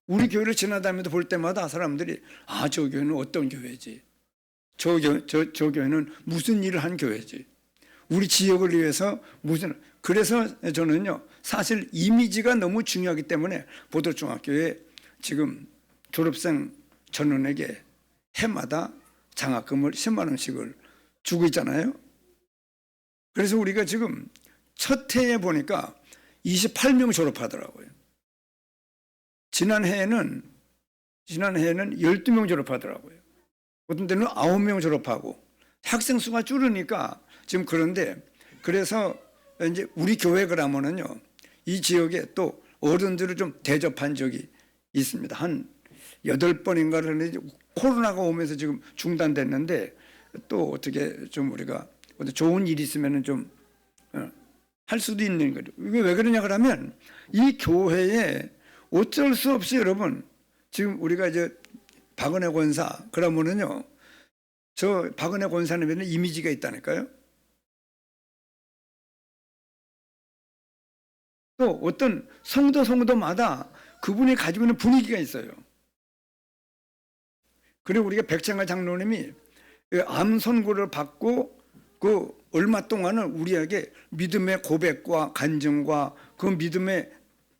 우리 교회를 지나다니면서 볼 때마다 사람들이 저 교회는 어떤 교회지. 저 교회는 무슨 일을 한 교회지. 우리 지역을 위해서 그래서 저는요. 사실 이미지가 너무 중요하기 때문에 보도중학교에 지금 졸업생 전원에게 해마다 장학금을 10만 원씩을 주고 있잖아요. 그래서 우리가 지금 첫 해에 보니까 28명 졸업하더라고요. 지난해에는 12명 졸업하더라고요. 어떤 때는 9명 졸업하고 학생 수가 줄으니까 지금 그런데 그래서 이제 우리 교회 그러면은요. 이 지역에 또 어른들을 좀 대접한 적이 있습니다. 한 8번인가를 했는데 코로나가 오면서 지금 중단됐는데 또 어떻게 좀 우리가 좋은 일이 있으면은 좀 할 수도 있는 거죠. 이게 왜 그러냐 그러면 이 교회에 어쩔 수 없이 여러분 지금 우리가 이제 박은혜 권사 그러면은요. 저 박은혜 권사님에는 이미지가 있다니까요. 또 어떤 성도마다 그분이 가지고 있는 분위기가 있어요. 그리고 우리가 백창화 장로님이 암 선고를 받고 그 얼마 동안은 우리에게 믿음의 고백과 간증과 그 믿음의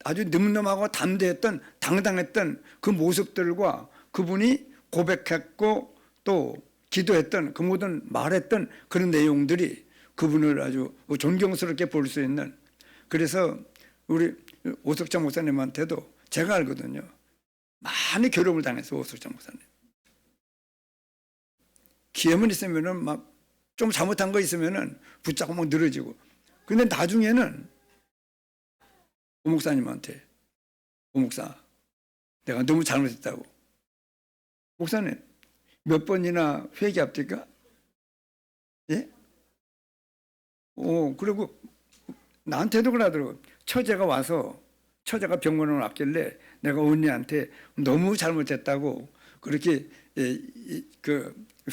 아주 늠름하고 담대했던 당당했던 그 모습들과 그분이 고백했고 또 기도했던 그 모든 말했던 그런 내용들이 그분을 아주 존경스럽게 볼 수 있는 그래서 우리 오석장 목사님한테도 제가 알거든요. 많이 괴롭을 당했어 오석장 목사님. 기회만 있으면은 막 좀 잘못한 거 있으면은 붙잡고 막 늘어지고. 근데 나중에는 오 목사님한테 오 목사 내가 너무 잘못했다고. 목사님 몇 번이나 회개합니까? 예? 그리고 나한테도 그러더라고. 처제가 병원을 왔길래 내가 언니한테 너무 잘못했다고 그렇게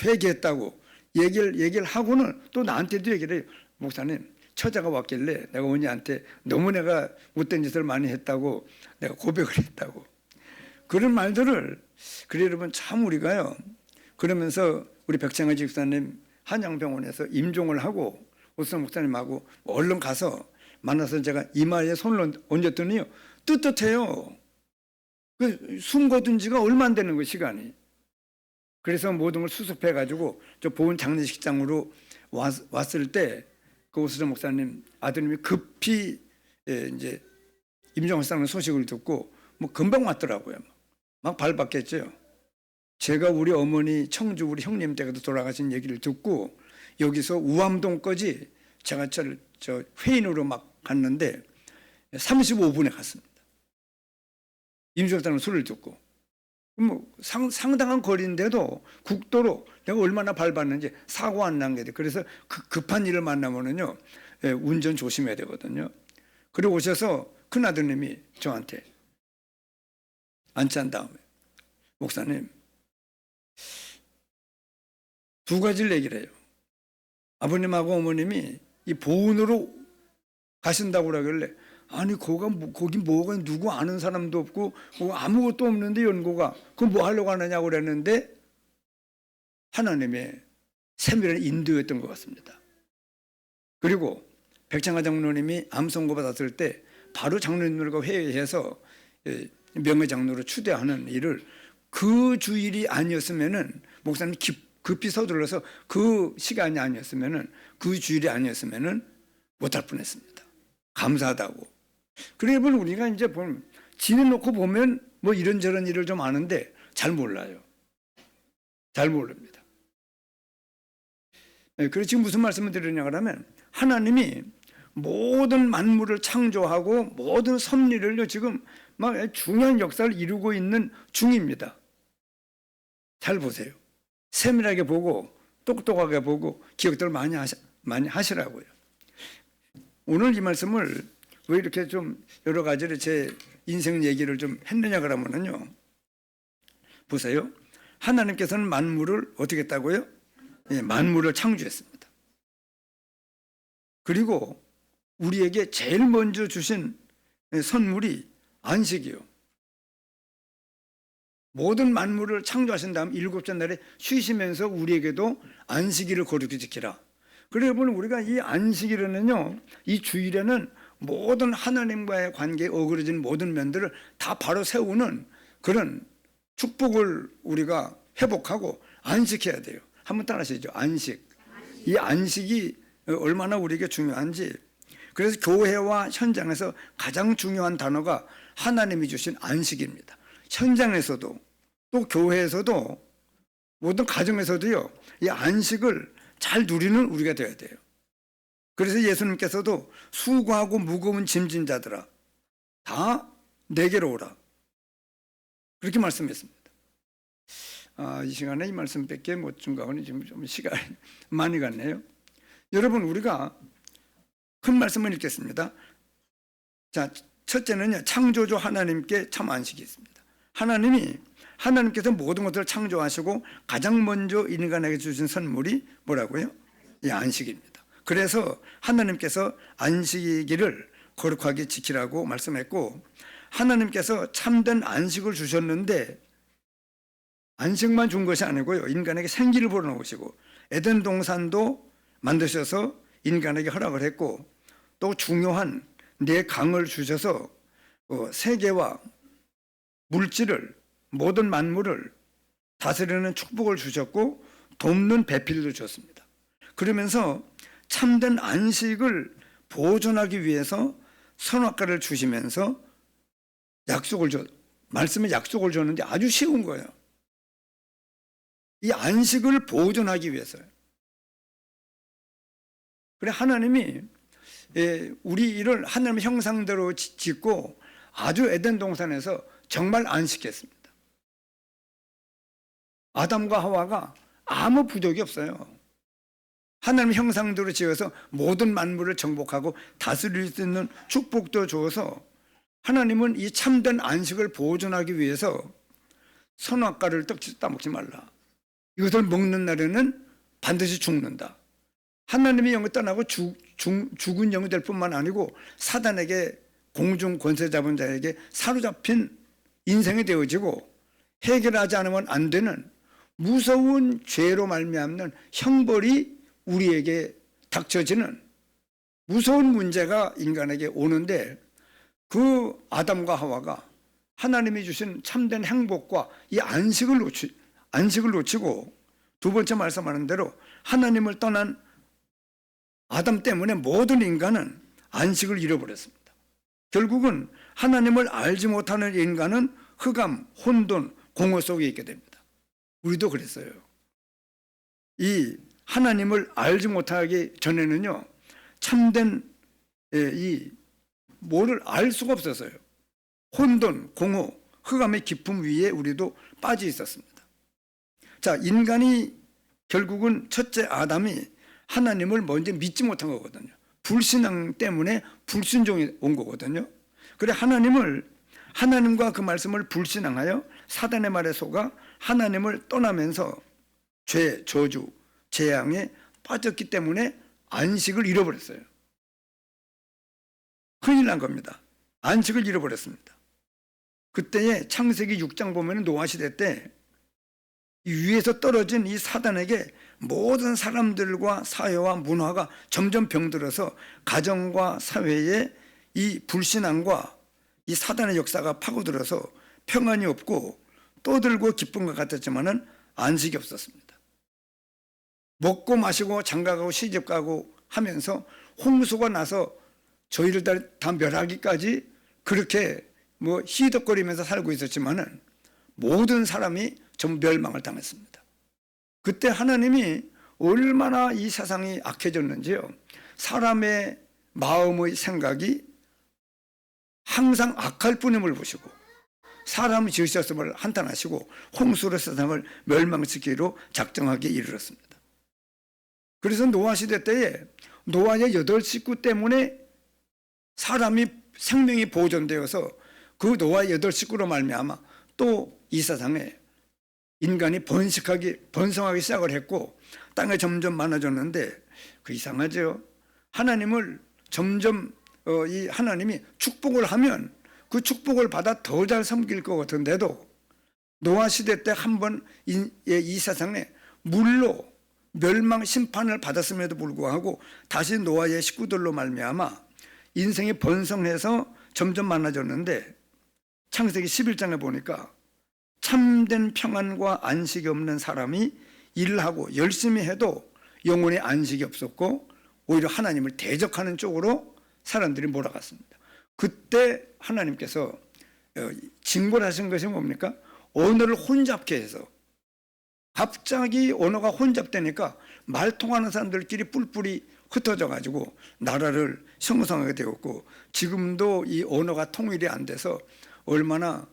회개했다고 얘기를 하고는 또 나한테도 얘기를 해요. 목사님, 처자가 왔길래 내가 언니한테 너무 내가 못된 짓을 많이 했다고 내가 고백을 했다고. 그런 말들을, 그래 여러분, 참 우리가요, 그러면서 우리 백창하 집사님 한양병원에서 임종을 하고 오수정 목사님하고 얼른 가서 만나서 제가 이마에 손을 얹었더니요, 뜨뜻해요. 숨 거둔 지가 얼마 안 되는 거 시간이. 그래서 모든 걸 수습해 가지고 저 보훈 장례식장으로 왔을 때 그 오수정 목사님 아드님이 급히 이제 임종했다는 소식을 듣고 뭐 금방 왔더라고요. 막 발받겠죠. 제가 우리 어머니 청주 우리 형님 댁에도 돌아가신 얘기를 듣고 여기서 우암동까지 제가 저 회인으로 막 갔는데 35분에 갔습니다. 임종했다는 소리를 듣고. 뭐 상당한 거리인데도 국도로 내가 얼마나 밟았는지 사고 안 난 게 돼. 그래서 급한 일을 만나면은요, 운전 조심해야 되거든요. 그리고 오셔서 큰아드님이 저한테 안치한 다음에, 목사님, 두 가지를 얘기를 해요. 아버님하고 어머님이 이 보훈으로 가신다고 그러길래, 아니 거기 뭐가 누구 아는 사람도 없고 뭐 아무것도 없는데 연고가 그거 뭐 하려고 하느냐고 그랬는데 하나님의 세밀한 인도였던 것 같습니다. 그리고 백창하 장로님이 암 선고 받았을 때 바로 장로님들과 회의해서 명예 장로로 추대하는 일을 그 주일이 아니었으면은 목사님 급히 서둘러서 그 시간이 아니었으면은 그 주일이 아니었으면은 못할 뻔했습니다. 감사하다고. 그래 보면 우리가 이제 지내놓고 보면 뭐 이런저런 일을 좀 아는데 잘 몰라요. 잘 모릅니다. 그래서 지금 무슨 말씀을 드리냐 그러면 하나님이 모든 만물을 창조하고 모든 섭리를 지금 막 중요한 역사를 이루고 있는 중입니다. 잘 보세요. 세밀하게 보고 똑똑하게 보고 기억들을 많이 하시라고요. 오늘 이 말씀을 왜 이렇게 좀 여러 가지를 제 인생 얘기를 좀 했느냐 그러면은요, 보세요. 하나님께서는 만물을 어떻게 했다고요? 만물을 창조했습니다. 그리고 우리에게 제일 먼저 주신 선물이 안식이요. 모든 만물을 창조하신 다음 일곱째 날에 쉬시면서 우리에게도 안식일을 거룩히 지키라. 그래 보면 우리가 이 안식일에는요, 이 주일에는 모든 하나님과의 관계에 어그러진 모든 면들을 다 바로 세우는 그런 축복을 우리가 회복하고 안식해야 돼요. 한번 따라하시죠. 안식. 이 안식이 얼마나 우리에게 중요한지. 그래서 교회와 현장에서 가장 중요한 단어가 하나님이 주신 안식입니다. 현장에서도 또 교회에서도 모든 가정에서도요, 이 안식을 잘 누리는 우리가 되어야 돼요. 그래서 예수님께서도 수고하고 무거운 짐진 자들아 다 내게로 오라, 그렇게 말씀했습니다. 이 시간에 이 말씀밖에 못 준 거는 지금 좀 시간이 많이 갔네요. 여러분, 우리가 큰 말씀을 읽겠습니다. 자, 첫째는요, 창조주 하나님께 참 안식이 있습니다. 하나님께서 모든 것들을 창조하시고 가장 먼저 인간에게 주신 선물이 뭐라고요? 이 안식입니다. 그래서 하나님께서 안식일을 거룩하게 지키라고 말씀했고, 하나님께서 참된 안식을 주셨는데 안식만 준 것이 아니고요, 인간에게 생기를 불어넣으시고 에덴 동산도 만드셔서 인간에게 허락을 했고, 또 중요한 네 강을 주셔서 세계와 물질을, 모든 만물을 다스리는 축복을 주셨고 돕는 배필도 주셨습니다. 그러면서 참된 안식을 보존하기 위해서 선악과를 주시면서 말씀의 약속을 줬는데 아주 쉬운 거예요. 이 안식을 보존하기 위해서요. 그래, 하나님이 우리 일을 하나님의 형상대로 짓고 아주 에덴 동산에서 정말 안식했습니다. 아담과 하와가 아무 부족이 없어요. 하나님의 형상대로 지어서 모든 만물을 정복하고 다스릴 수 있는 축복도 주어서 하나님은 이 참된 안식을 보존하기 위해서 선악과를 떡지 따먹지 말라. 이것을 먹는 날에는 반드시 죽는다. 하나님의 영을 떠나고 죽은 영이 될 뿐만 아니고 사단에게 공중 권세 잡은 자에게 사로잡힌 인생이 되어지고 해결하지 않으면 안 되는 무서운 죄로 말미암는 형벌이 우리에게 닥쳐지는 무서운 문제가 인간에게 오는데, 그 아담과 하와가 하나님이 주신 참된 행복과 이 안식을 놓치고 두 번째 말씀하는 대로 하나님을 떠난 아담 때문에 모든 인간은 안식을 잃어버렸습니다. 결국은 하나님을 알지 못하는 인간은 흑암, 혼돈, 공허 속에 있게 됩니다. 우리도 그랬어요. 이 하나님을 알지 못하기 전에는요, 참된 이 뭐를 알 수가 없었어요. 혼돈, 공허, 흑암의 깊음 위에 우리도 빠져 있었습니다. 자, 인간이 결국은 첫째 아담이 하나님을 먼저 믿지 못한 거거든요. 불신앙 때문에 불순종이 온 거거든요. 그래 하나님과 그 말씀을 불신앙하여 사단의 말에 속아 하나님을 떠나면서 죄, 저주, 재앙에 빠졌기 때문에 안식을 잃어버렸어요. 큰일 난 겁니다. 안식을 잃어버렸습니다. 그때에 창세기 6장 보면 노아 시대 때 위에서 떨어진 이 사단에게 모든 사람들과 사회와 문화가 점점 병들어서 가정과 사회에 이 불신앙과 이 사단의 역사가 파고들어서 평안이 없고 떠들고 기쁜 것 같았지만은 안식이 없었습니다. 먹고 마시고 장가가고 시집가고 하면서 홍수가 나서 저희를 다 멸하기까지 그렇게 희덕거리면서 살고 있었지만은 모든 사람이 전부 멸망을 당했습니다. 그때 하나님이 얼마나 이 세상이 악해졌는지요. 사람의 마음의 생각이 항상 악할 뿐임을 보시고 사람이 지으셨음을 한탄하시고 홍수로 세상을 멸망시키기로 작정하기에 이르렀습니다. 그래서 노아 시대 때에 노아의 8식구 때문에 사람이 생명이 보존되어서 그 노아의 8식구로 말미암아 또 이 세상에 인간이 번성하기 시작을 했고 땅에 점점 많아졌는데, 그 이상하죠. 하나님을 점점 이 하나님이 축복을 하면 그 축복을 받아 더 잘 섬길 것 같은데도 노아 시대 때 한 번 이 세상에 물로 멸망 심판을 받았음에도 불구하고 다시 노아의 식구들로 말미암아 인생이 번성해서 점점 많아졌는데, 창세기 11장에 보니까 참된 평안과 안식이 없는 사람이 일을 하고 열심히 해도 영혼의 안식이 없었고 오히려 하나님을 대적하는 쪽으로 사람들이 몰아갔습니다. 그때 하나님께서 징벌 하신 것이 뭡니까? 언어를 혼잡케 해서, 갑자기 언어가 혼잡되니까 말 통하는 사람들끼리 뿔뿔이 흩어져 가지고 나라를 형성하게 되었고, 지금도 이 언어가 통일이 안 돼서 얼마나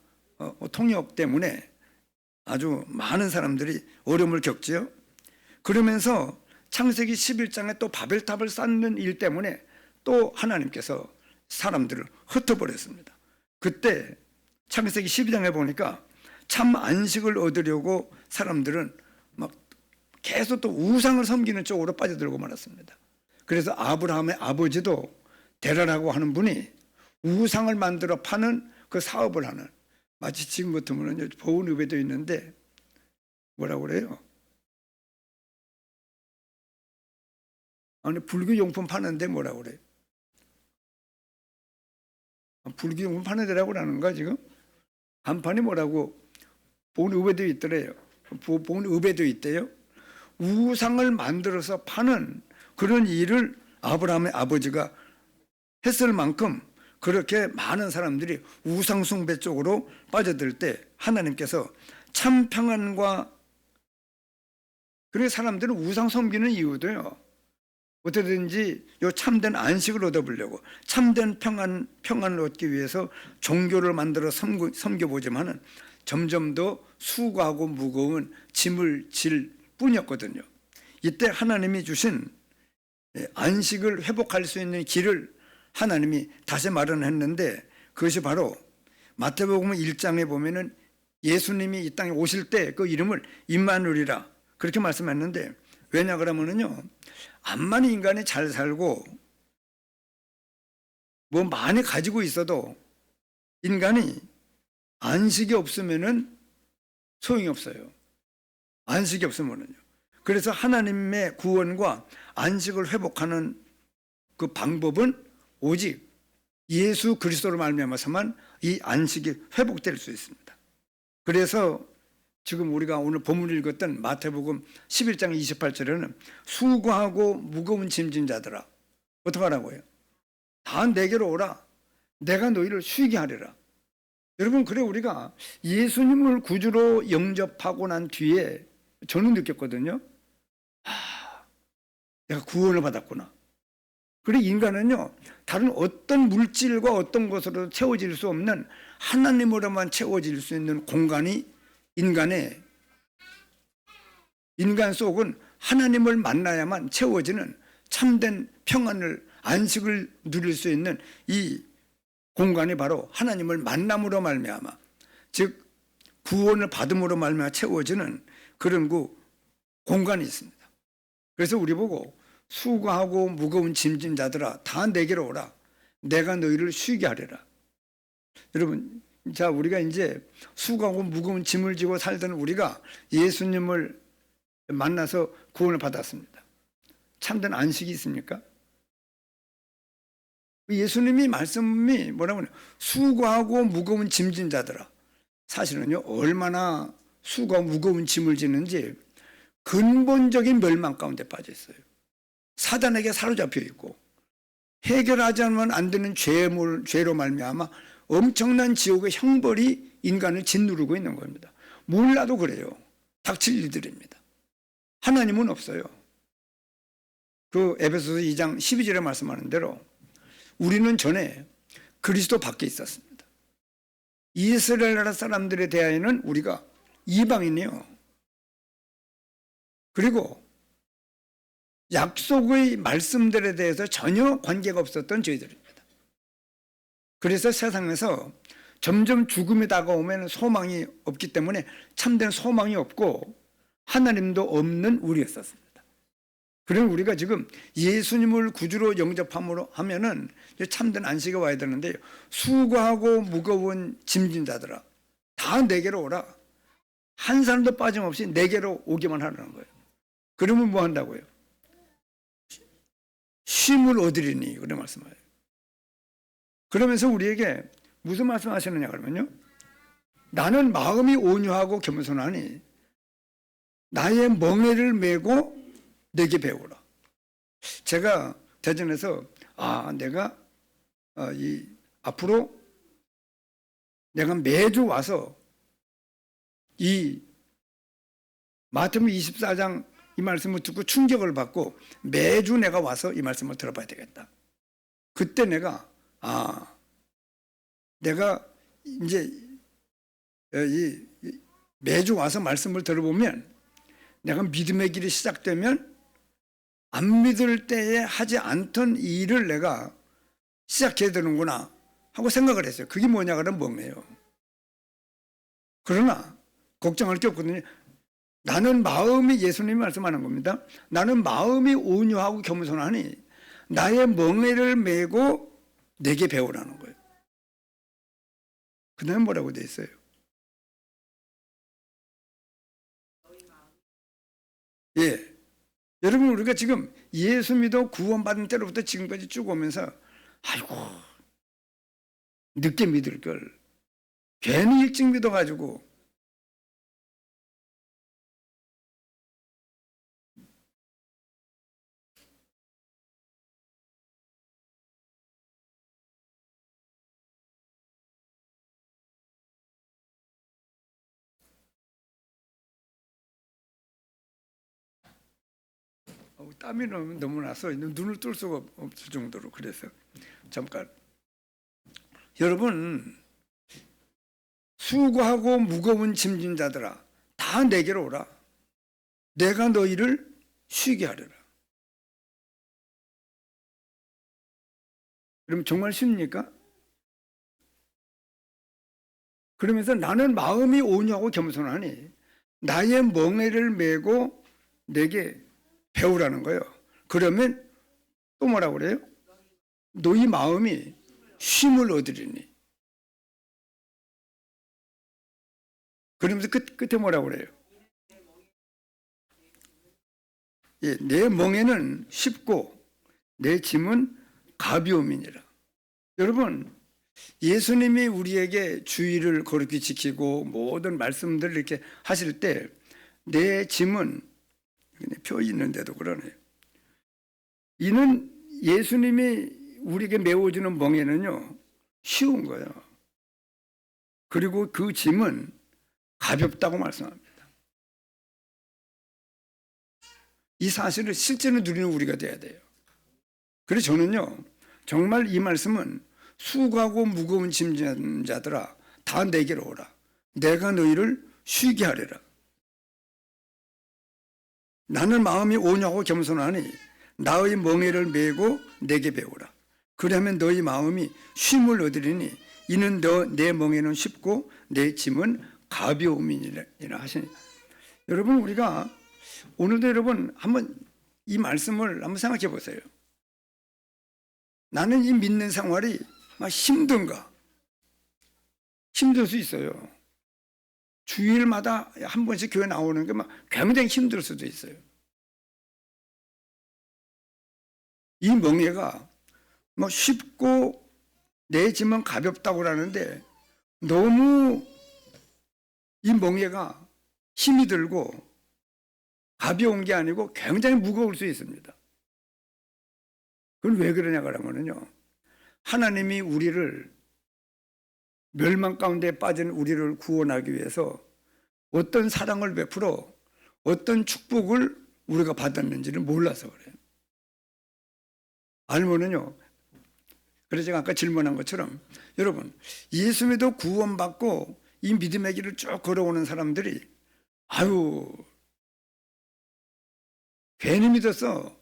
통역 때문에 아주 많은 사람들이 어려움을 겪지요. 그러면서 창세기 11장에 또 바벨탑을 쌓는 일 때문에 또 하나님께서 사람들을 흩어버렸습니다. 그때 창세기 12장에 보니까 참 안식을 얻으려고 사람들은 막 계속 또 우상을 섬기는 쪽으로 빠져들고 말았습니다. 그래서 아브라함의 아버지도 데라라고 하는 분이 우상을 만들어 파는 그 사업을 하는, 마치 지금 같으면 보은읍에도 있는데 뭐라고 그래요? 아니, 불교 용품 파는데 뭐라고 그래요? 불교 용품 파는 데라고 그러는가 지금? 간판이 뭐라고? 보은읍에도 있더래요. 보은읍에도 있대요. 우상을 만들어서 파는 그런 일을 아브라함의 아버지가 했을 만큼 그렇게 많은 사람들이 우상 숭배 쪽으로 빠져들 때 하나님께서 참 평안과, 그래서 사람들은 우상 섬기는 이유도요, 어떻게든지 요 참된 안식을 얻어보려고 참된 평안을 얻기 위해서 종교를 만들어 섬겨보지만은 점점 더 수고하고 무거운 짐을 질 뿐이었거든요. 이때 하나님이 주신 안식을 회복할 수 있는 길을 하나님이 다시 마련했는데, 그것이 바로 마태복음 1장에 보면은 예수님이 이 땅에 오실 때 그 이름을 임마누엘이라 그렇게 말씀했는데, 왜냐 그러면은요, 암만 인간이 잘 살고 뭐 많이 가지고 있어도 인간이 안식이 없으면은 소용이 없어요. 안식이 없으면은요. 그래서 하나님의 구원과 안식을 회복하는 그 방법은 오직 예수 그리스도로 말미암아서만 이 안식이 회복될 수 있습니다. 그래서 지금 우리가 오늘 본문을 읽었던 마태복음 11장 28절에는 수고하고 무거운 짐진 자들아, 어떻게 하라고요? 다 내게로 오라. 내가 너희를 쉬게 하리라. 여러분, 그래 우리가 예수님을 구주로 영접하고 난 뒤에 저는 느꼈거든요. 내가 구원을 받았구나. 그래 인간은요, 다른 어떤 물질과 어떤 것으로 채워질 수 없는 하나님으로만 채워질 수 있는 공간이 인간 속은 하나님을 만나야만 채워지는 참된 평안을, 안식을 누릴 수 있는 이 공간이 바로 하나님을 만남으로 말미암아, 즉 구원을 받음으로 말미암아 채워지는 그런 그 공간이 있습니다. 그래서 우리 보고 수고하고 무거운 짐진 자들아 다 내게로 오라. 내가 너희를 쉬게 하리라. 여러분, 자, 우리가 이제 수고하고 무거운 짐을 지고 살던 우리가 예수님을 만나서 구원을 받았습니다. 참된 안식이 있습니까? 예수님이 말씀이 뭐라고 하냐, 수고하고 무거운 짐진 자들아. 사실은요, 얼마나 수고하고 무거운 짐을 지는지 근본적인 멸망 가운데 빠져 있어요. 사단에게 사로잡혀 있고 해결하지 않으면 안 되는 죄로 말미암아 엄청난 지옥의 형벌이 인간을 짓누르고 있는 겁니다. 몰라도 그래요. 닥칠 일들입니다. 하나님은 없어요. 그 에베소서 2장 12절에 말씀하는 대로 우리는 전에 그리스도 밖에 있었습니다. 이스라엘 나라 사람들에 대하여는 우리가 이방인이요. 그리고 약속의 말씀들에 대해서 전혀 관계가 없었던 저희들입니다. 그래서 세상에서 점점 죽음이 다가오면 소망이 없기 때문에 참된 소망이 없고 하나님도 없는 우리였었습니다. 그럼 우리가 지금 예수님을 구주로 영접함으로 하면은 참된 안식이 와야 되는데, 수고하고 무거운 짐진 자들아 다 내게로 오라. 한 사람도 빠짐없이 내게로 오기만 하라는 거예요. 그러면 뭐 한다고요? 쉼을 얻으리니, 그런 말씀하세요. 그러면서 우리에게 무슨 말씀하시느냐 그러면요, 나는 마음이 온유하고 겸손하니 나의 멍에를 메고 내게 배우라. 제가 대전에서 내가 앞으로 내가 매주 와서 이 마태복음 24장 이 말씀을 듣고 충격을 받고 매주 내가 와서 이 말씀을 들어봐야 되겠다. 그때 내가 내가 이제 매주 와서 말씀을 들어보면 내가 믿음의 길이 시작되면 안 믿을 때에 하지 않던 일을 내가 시작해야 되는구나 하고 생각을 했어요. 그게 뭐냐 그러면 멍해요. 그러나 걱정할 게 없거든요. 나는 마음이, 예수님이 말씀하는 겁니다. 나는 마음이 온유하고 겸손하니 나의 멍에를 메고 내게 배우라는 거예요. 그 다음에 뭐라고 돼 있어요? 예. 여러분, 우리가 지금 예수 믿어 구원받은 때로부터 지금까지 쭉 오면서 아이고 늦게 믿을 걸, 괜히 일찍 믿어가지고 땀이 너무 나서 눈을 뜰 수가 없을 정도로. 그래서 잠깐, 여러분, 수고하고 무거운 짐진 자들아 다 내게로 오라. 내가 너희를 쉬게 하리라. 그럼 정말 쉽습니까? 그러면서 나는 마음이 온유하고 겸손하니 나의 멍에를 메고 내게 배우라는 거예요. 그러면 또 뭐라고 그래요? 너희 마음이 쉼을 얻으리니. 그러면서 끝에 뭐라고 그래요? 예, 내 멍에는 쉽고 내 짐은 가벼움이니라. 여러분, 예수님이 우리에게 주의를 거룩히 지키고 모든 말씀들을 이렇게 하실 때 내 짐은, 표 있는데도 그러네요. 이는 예수님이 우리에게 메워주는 멍에는요, 쉬운 거예요. 그리고 그 짐은 가볍다고 말씀합니다. 이 사실을 실제로 누리는 우리가 돼야 돼요. 그래서 저는요, 정말 이 말씀은 수고하고 무거운 짐진 자들아 다 내게로 오라. 내가 너희를 쉬게 하리라. 나는 마음이 온유하고 겸손하니 나의 멍에를 메고 내게 배우라. 그러면 너희 마음이 쉼을 얻으리니 이는 내 멍에는 쉽고 내 짐은 가벼움이니라 하시니. 여러분, 우리가 오늘도 여러분 한번 이 말씀을 한번 생각해 보세요. 나는 이 믿는 생활이 막 힘든가? 힘들 수 있어요. 주일마다 한 번씩 교회 나오는 게 막 굉장히 힘들 수도 있어요. 이 멍에가 뭐 쉽고 내 짐은 가볍다고 하는데 너무 이 멍에가 힘이 들고 가벼운 게 아니고 굉장히 무거울 수 있습니다. 그건 왜 그러냐고 하면요, 하나님이 우리를 멸망 가운데 빠진 우리를 구원하기 위해서 어떤 사랑을 베풀어 어떤 축복을 우리가 받았는지를 몰라서 그래요. 알면은요, 그래서 제가 아까 질문한 것처럼 여러분, 예수 믿어 구원받고 이 믿음의 길을 쭉 걸어오는 사람들이 아유 괜히 믿었어.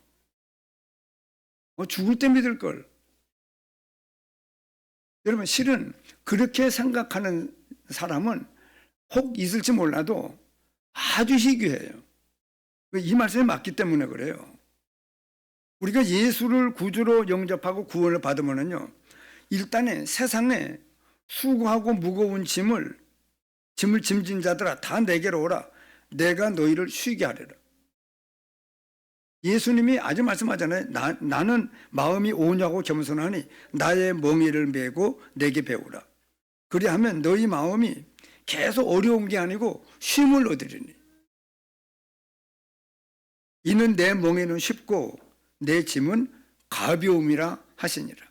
죽을 때 믿을 걸. 여러분, 실은 그렇게 생각하는 사람은 혹 있을지 몰라도 아주 희귀해요. 이 말씀이 맞기 때문에 그래요. 우리가 예수를 구주로 영접하고 구원을 받으면요, 일단은 세상에 수고하고 무거운 짐을 짐진 자들아 다 내게로 오라. 내가 너희를 쉬게 하리라. 예수님이 아주 말씀하잖아요. 나는 마음이 온유하고 겸손하니 나의 멍에를 메고 내게 배우라. 그리하면 너희 마음이 계속 어려운 게 아니고 쉼을 얻으리니. 이는 내 멍에는 쉽고 내 짐은 가벼움이라 하시니라.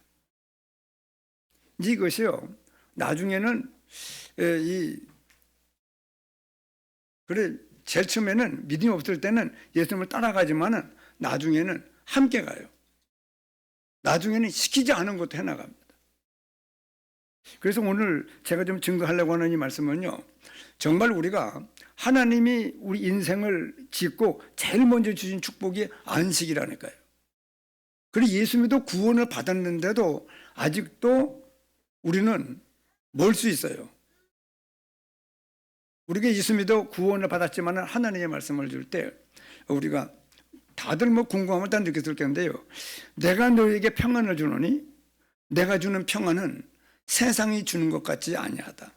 이것이요, 나중에는 그래, 제일 처음에는 믿음이 없을 때는 예수님을 따라가지만은 나중에는 함께 가요. 나중에는 시키지 않은 것도 해나갑니다. 그래서 오늘 제가 좀 증거하려고 하는 이 말씀은요, 정말 우리가 하나님이 우리 인생을 짓고 제일 먼저 주신 축복이 안식이라니까요. 그리고 예수 믿어 구원을 받았는데도 아직도 우리는 멀 수 있어요. 우리가 예수 믿어 구원을 받았지만 하나님의 말씀을 줄 때 우리가 다들 뭐 궁금함을 다 느꼈을 텐데요. 내가 너에게 평안을 주노니 내가 주는 평안은 세상이 주는 것 같지 아니하다.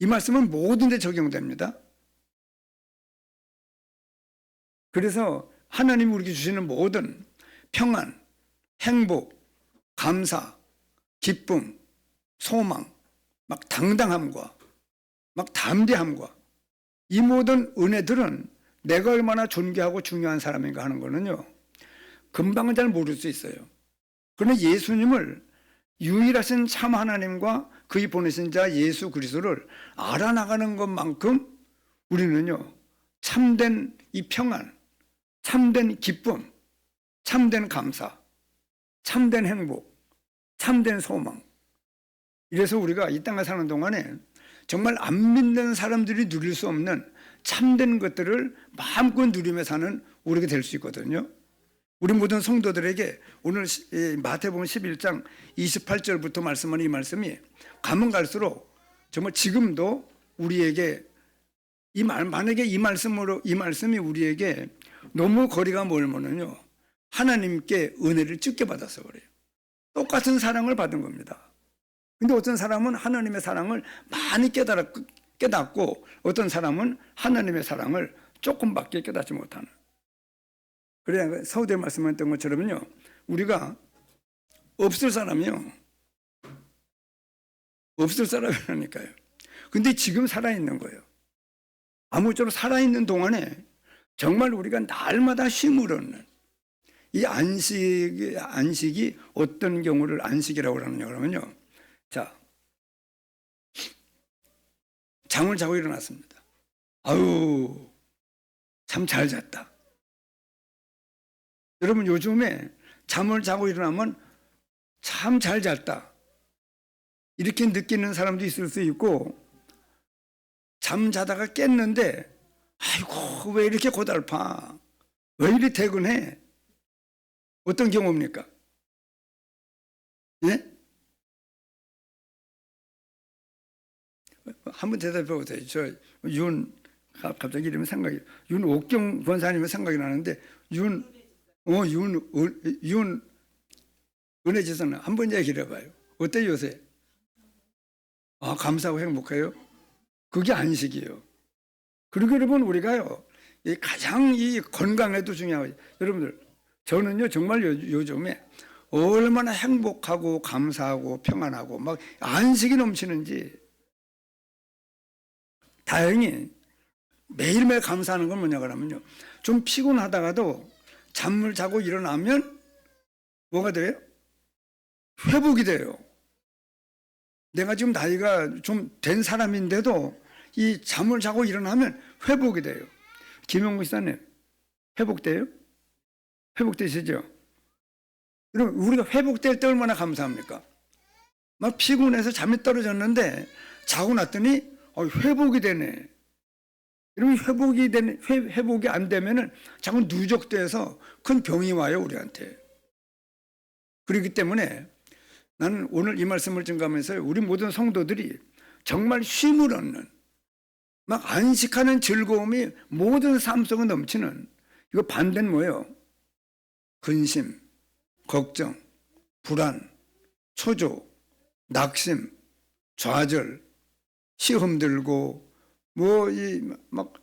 이 말씀은 모든 데 적용됩니다. 그래서 하나님이 우리에게 주시는 모든 평안, 행복, 감사, 기쁨, 소망, 막 당당함과 막 담대함과 이 모든 은혜들은 내가 얼마나 존귀하고 중요한 사람인가 하는 거는요, 금방은 잘 모를 수 있어요. 그러나 예수님을, 유일하신 참 하나님과 그의 보내신 자 예수 그리스도를 알아나가는 것만큼 우리는요, 참된 이 평안, 참된 기쁨, 참된 감사, 참된 행복, 참된 소망, 이래서 우리가 이 땅에 사는 동안에 정말 안 믿는 사람들이 누릴 수 없는 참된 것들을 마음껏 누리며 사는 우리가 될 수 있거든요. 우리 모든 성도들에게 오늘 마태복음 11장 28절부터 말씀하는 이 말씀이 가면 갈수록 정말 지금도 우리에게 만약에 이 말씀이 우리에게 너무 거리가 멀면은요, 하나님께 은혜를 적게 받아서 그래요. 똑같은 사랑을 받은 겁니다. 근데 어떤 사람은 하나님의 사랑을 많이 깨닫고 어떤 사람은 하나님의 사랑을 조금밖에 깨닫지 못하는. 그래야 서두에 말씀했던 것처럼요, 우리가 없을 사람이라니까요. 근데 지금 살아있는 거예요. 아무쪼록 살아있는 동안에 정말 우리가 날마다 쉼을 얻는 이 안식이 어떤 경우를 안식이라고 하느냐 그러면요, 자, 잠을 자고 일어났습니다. 아유, 참 잘 잤다. 여러분, 요즘에 잠을 자고 일어나면 참 잘 잤다 이렇게 느끼는 사람도 있을 수 있고, 잠 자다가 깼는데 아이고 왜 이렇게 고달파, 왜 이리 퇴근해, 어떤 경우입니까? 예? 한번 대답해 보세요. 갑자기 이름이 생각이, 윤옥경 권사님의 생각이 나는데, 은혜지선 한번 얘기를 해봐요. 어때요 요새? 아, 감사하고 행복해요? 그게 안식이에요. 그리고 여러분, 우리가요, 가장 이 건강에도 중요하고, 여러분들, 저는요 정말 요즘에 얼마나 행복하고 감사하고 평안하고 막 안식이 넘치는지. 다행히 매일매일 감사하는 건 뭐냐 그러면요, 좀 피곤하다가도 잠을 자고 일어나면 뭐가 돼요? 회복이 돼요. 내가 지금 나이가 좀 된 사람인데도 이 잠을 자고 일어나면 회복이 돼요. 김영구 시사님, 회복돼요? 회복되시죠? 여러분, 우리가 회복될 때 얼마나 감사합니까? 막 피곤해서 잠이 떨어졌는데 자고 났더니 회복이 되네. 여러분, 회복이 안 되면은 자꾸 누적돼서 큰 병이 와요, 우리한테. 그렇기 때문에 나는 오늘 이 말씀을 증거하면서 우리 모든 성도들이 정말 쉼을 얻는, 막 안식하는 즐거움이 모든 삶 속에 넘치는, 이거 반대는 뭐예요? 근심, 걱정, 불안, 초조, 낙심, 좌절, 시험 들고, 막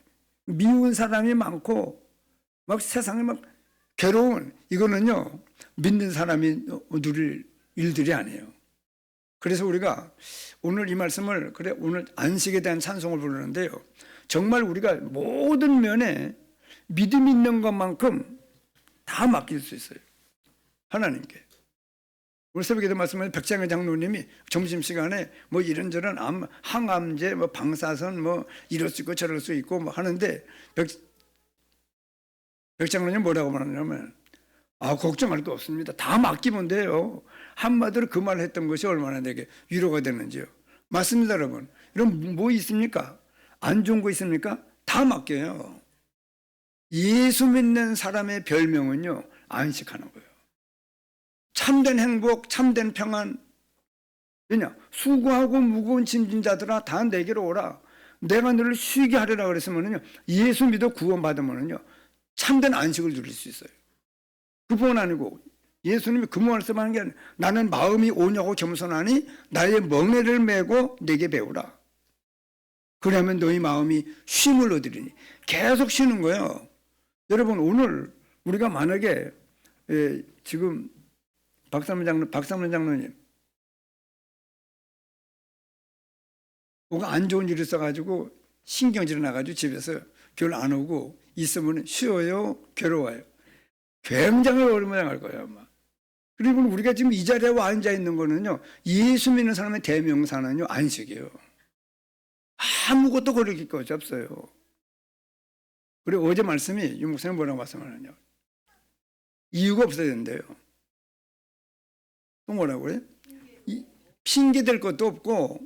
미운 사람이 많고, 막 세상에 막 괴로운, 이거는요, 믿는 사람이 누릴 일들이 아니에요. 그래서 우리가 오늘 이 말씀을, 오늘 안식에 대한 찬송을 부르는데요, 정말 우리가 모든 면에 믿음 있는 것만큼 다 맡길 수 있어요, 하나님께. 오늘 새벽에도 말씀하신 백장현 장로님이 점심시간에 뭐 이런저런 항암제, 뭐 방사선, 뭐 이럴 수 있고 저럴 수 있고 뭐 하는데, 백장로님 뭐라고 말하냐면, 걱정할 거 없습니다. 다 맡기면 돼요. 한마디로 그 말을 했던 것이 얼마나 내게 위로가 되는지요. 맞습니다, 여러분. 여러분, 뭐 있습니까? 안 좋은 거 있습니까? 다 맡겨요. 예수 믿는 사람의 별명은요, 안식하는 거예요. 참된 행복, 참된 평안. 왜냐? 수고하고 무거운 짐진 자들아 다 내게로 오라. 내가 너를 쉬게 하리라 그랬으면요, 예수 믿어 구원받으면요, 참된 안식을 누릴 수 있어요. 그뿐 아니고 예수님이 그 말씀하는 게 아니라, 나는 마음이 온유하고 겸손하니 나의 멍에를 메고 내게 배우라. 그러면 너희 마음이 쉼을 얻으리니. 계속 쉬는 거예요. 여러분, 오늘 우리가 만약에 지금 박상문 장로님 뭐가 안 좋은 일이 있어가지고 신경질이 나가지고 집에서 별로 안 오고 있으면 쉬어요, 괴로워요? 굉장히 얼마나 거예요, 아마. 그리고 우리가 지금 이 자리에 와 앉아 있는 거는요, 예수 믿는 사람의 대명사는요, 안식이에요. 아무것도 거릴 것이 없어요. 그리고 어제 말씀이 유 목사님 뭐라고 말씀하느냐, 이유가 없어야 된대요. 또 뭐라고 그래요? 핑계 댈 것도 없고,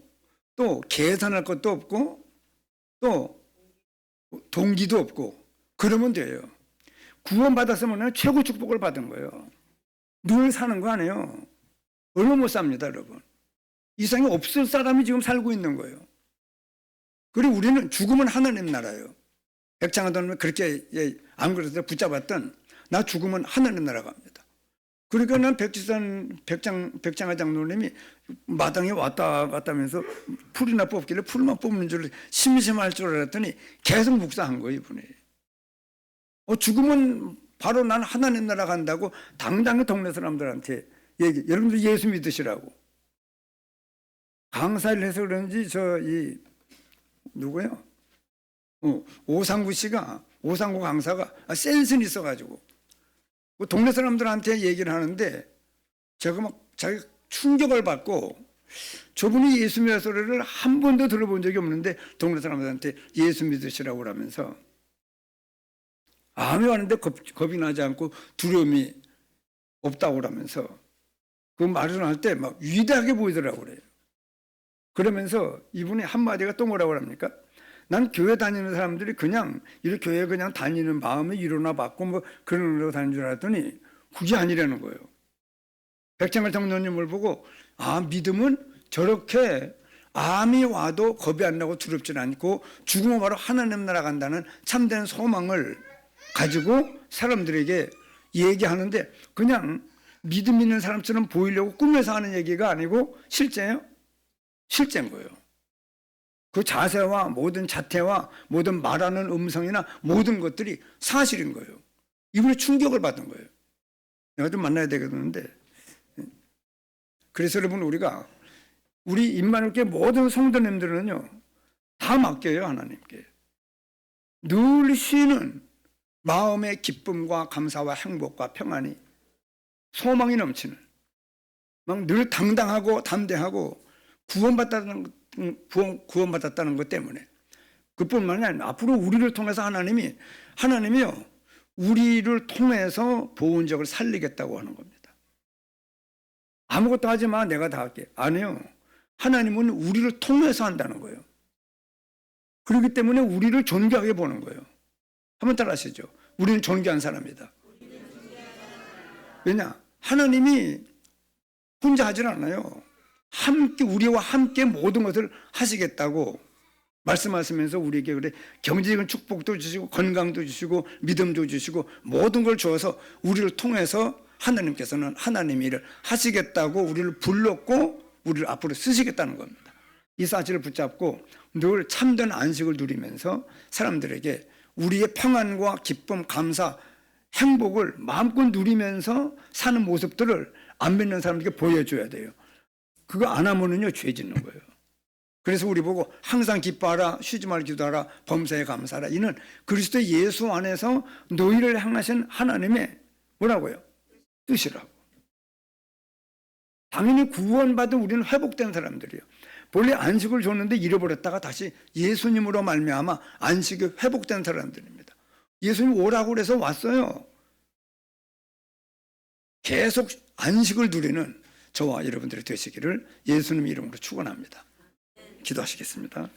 또 계산할 것도 없고, 또 동기도 없고, 그러면 돼요. 구원받았으면 최고 축복을 받은 거예요. 늘 사는 거 아니에요. 얼마 못 삽니다, 여러분. 이 세상에 없을 사람이 지금 살고 있는 거예요. 그리고 우리는 죽으면 하나님 나라예요. 백장하던 그렇게 안 그래도 붙잡았던 나 죽으면 하나님 나라 갑니다. 그러니까 난 백장하 장로님이 마당에 왔다 갔다 하면서 풀이나 뽑길래 풀만 뽑는 줄 심심할 줄 알았더니 계속 묵상한 거예요, 이분이. 죽으면 바로 난 하나님 나라 간다고 당당히 동네 사람들한테 여러분들 예수 믿으시라고. 강사를 해서 그런지 누구요? 오상구 강사가 센스는 있어가지고 동네 사람들한테 얘기를 하는데 제가 막 자기 충격을 받고 저분이 예수 믿는 소리를 한 번도 들어본 적이 없는데 동네 사람들한테 예수 믿으시라고 그러면서 암이 왔는데 겁이 나지 않고 두려움이 없다고 그러면서 그 말을 할 때 막 위대하게 보이더라고 그래요. 그러면서 이분이 한마디가 또 뭐라고 합니까? 난 교회 다니는 사람들이 그냥 이렇게 교회 그냥 다니는 마음에 일어나 받고 뭐 그런 거 다니는 줄 알았더니 그게 아니라는 거예요. 백장할 장로님을 보고 믿음은 저렇게 암이 와도 겁이 안 나고 두렵지 않고 죽으면 바로 하나님 나라 간다는 참된 소망을 가지고 사람들에게 얘기하는데 그냥 믿음 있는 사람처럼 보이려고 꿈에서 하는 얘기가 아니고 실제예요. 실제인 거예요. 그 자세와 모든 자태와 모든 말하는 음성이나 모든 것들이 사실인 거예요. 이분이 충격을 받은 거예요. 내가 좀 만나야 되겠는데. 그래서 여러분 우리 임마누엘교회 모든 성도님들은요 다 맡겨요, 하나님께. 늘 쉬는 마음의 기쁨과 감사와 행복과 평안이 소망이 넘치는 막 늘 당당하고 담대하고 구원받았다는 것 때문에 그뿐만이 아니라 앞으로 우리를 통해서 하나님이요 우리를 통해서 보온적을 살리겠다고 하는 겁니다. 아무것도 하지 마, 내가 다 할게. 아니요. 하나님은 우리를 통해서 한다는 거예요. 그렇기 때문에 우리를 존귀하게 보는 거예요. 한번 따라 하시죠. 우리는 존귀한 사람이다. 왜냐? 하나님이 혼자 하질 않아요. 함께 우리와 함께 모든 것을 하시겠다고 말씀하시면서 우리에게 그래 경제적인 축복도 주시고 건강도 주시고 믿음도 주시고 모든 걸 주어서 우리를 통해서 하나님께서는 하나님의 일을 하시겠다고 우리를 불렀고 우리를 앞으로 쓰시겠다는 겁니다. 이 사실을 붙잡고 늘 참된 안식을 누리면서 사람들에게 우리의 평안과 기쁨, 감사, 행복을 마음껏 누리면서 사는 모습들을 안 믿는 사람들에게 보여줘야 돼요. 그거 안 하면은요 죄 짓는 거예요. 그래서 우리 보고 항상 기뻐하라, 쉬지 말고 기도하라, 범사에 감사하라. 이는 그리스도 예수 안에서 너희를 향하신 하나님의 뭐라고요? 뜻이라고. 당연히 구원받은 우리는 회복된 사람들이에요. 본래 안식을 줬는데 잃어버렸다가 다시 예수님으로 말미암아 안식이 회복된 사람들입니다. 예수님 오라고 그래서 왔어요. 계속 안식을 누리는 저와 여러분들이 되시기를 예수님 이름으로 축원합니다. 기도하시겠습니다.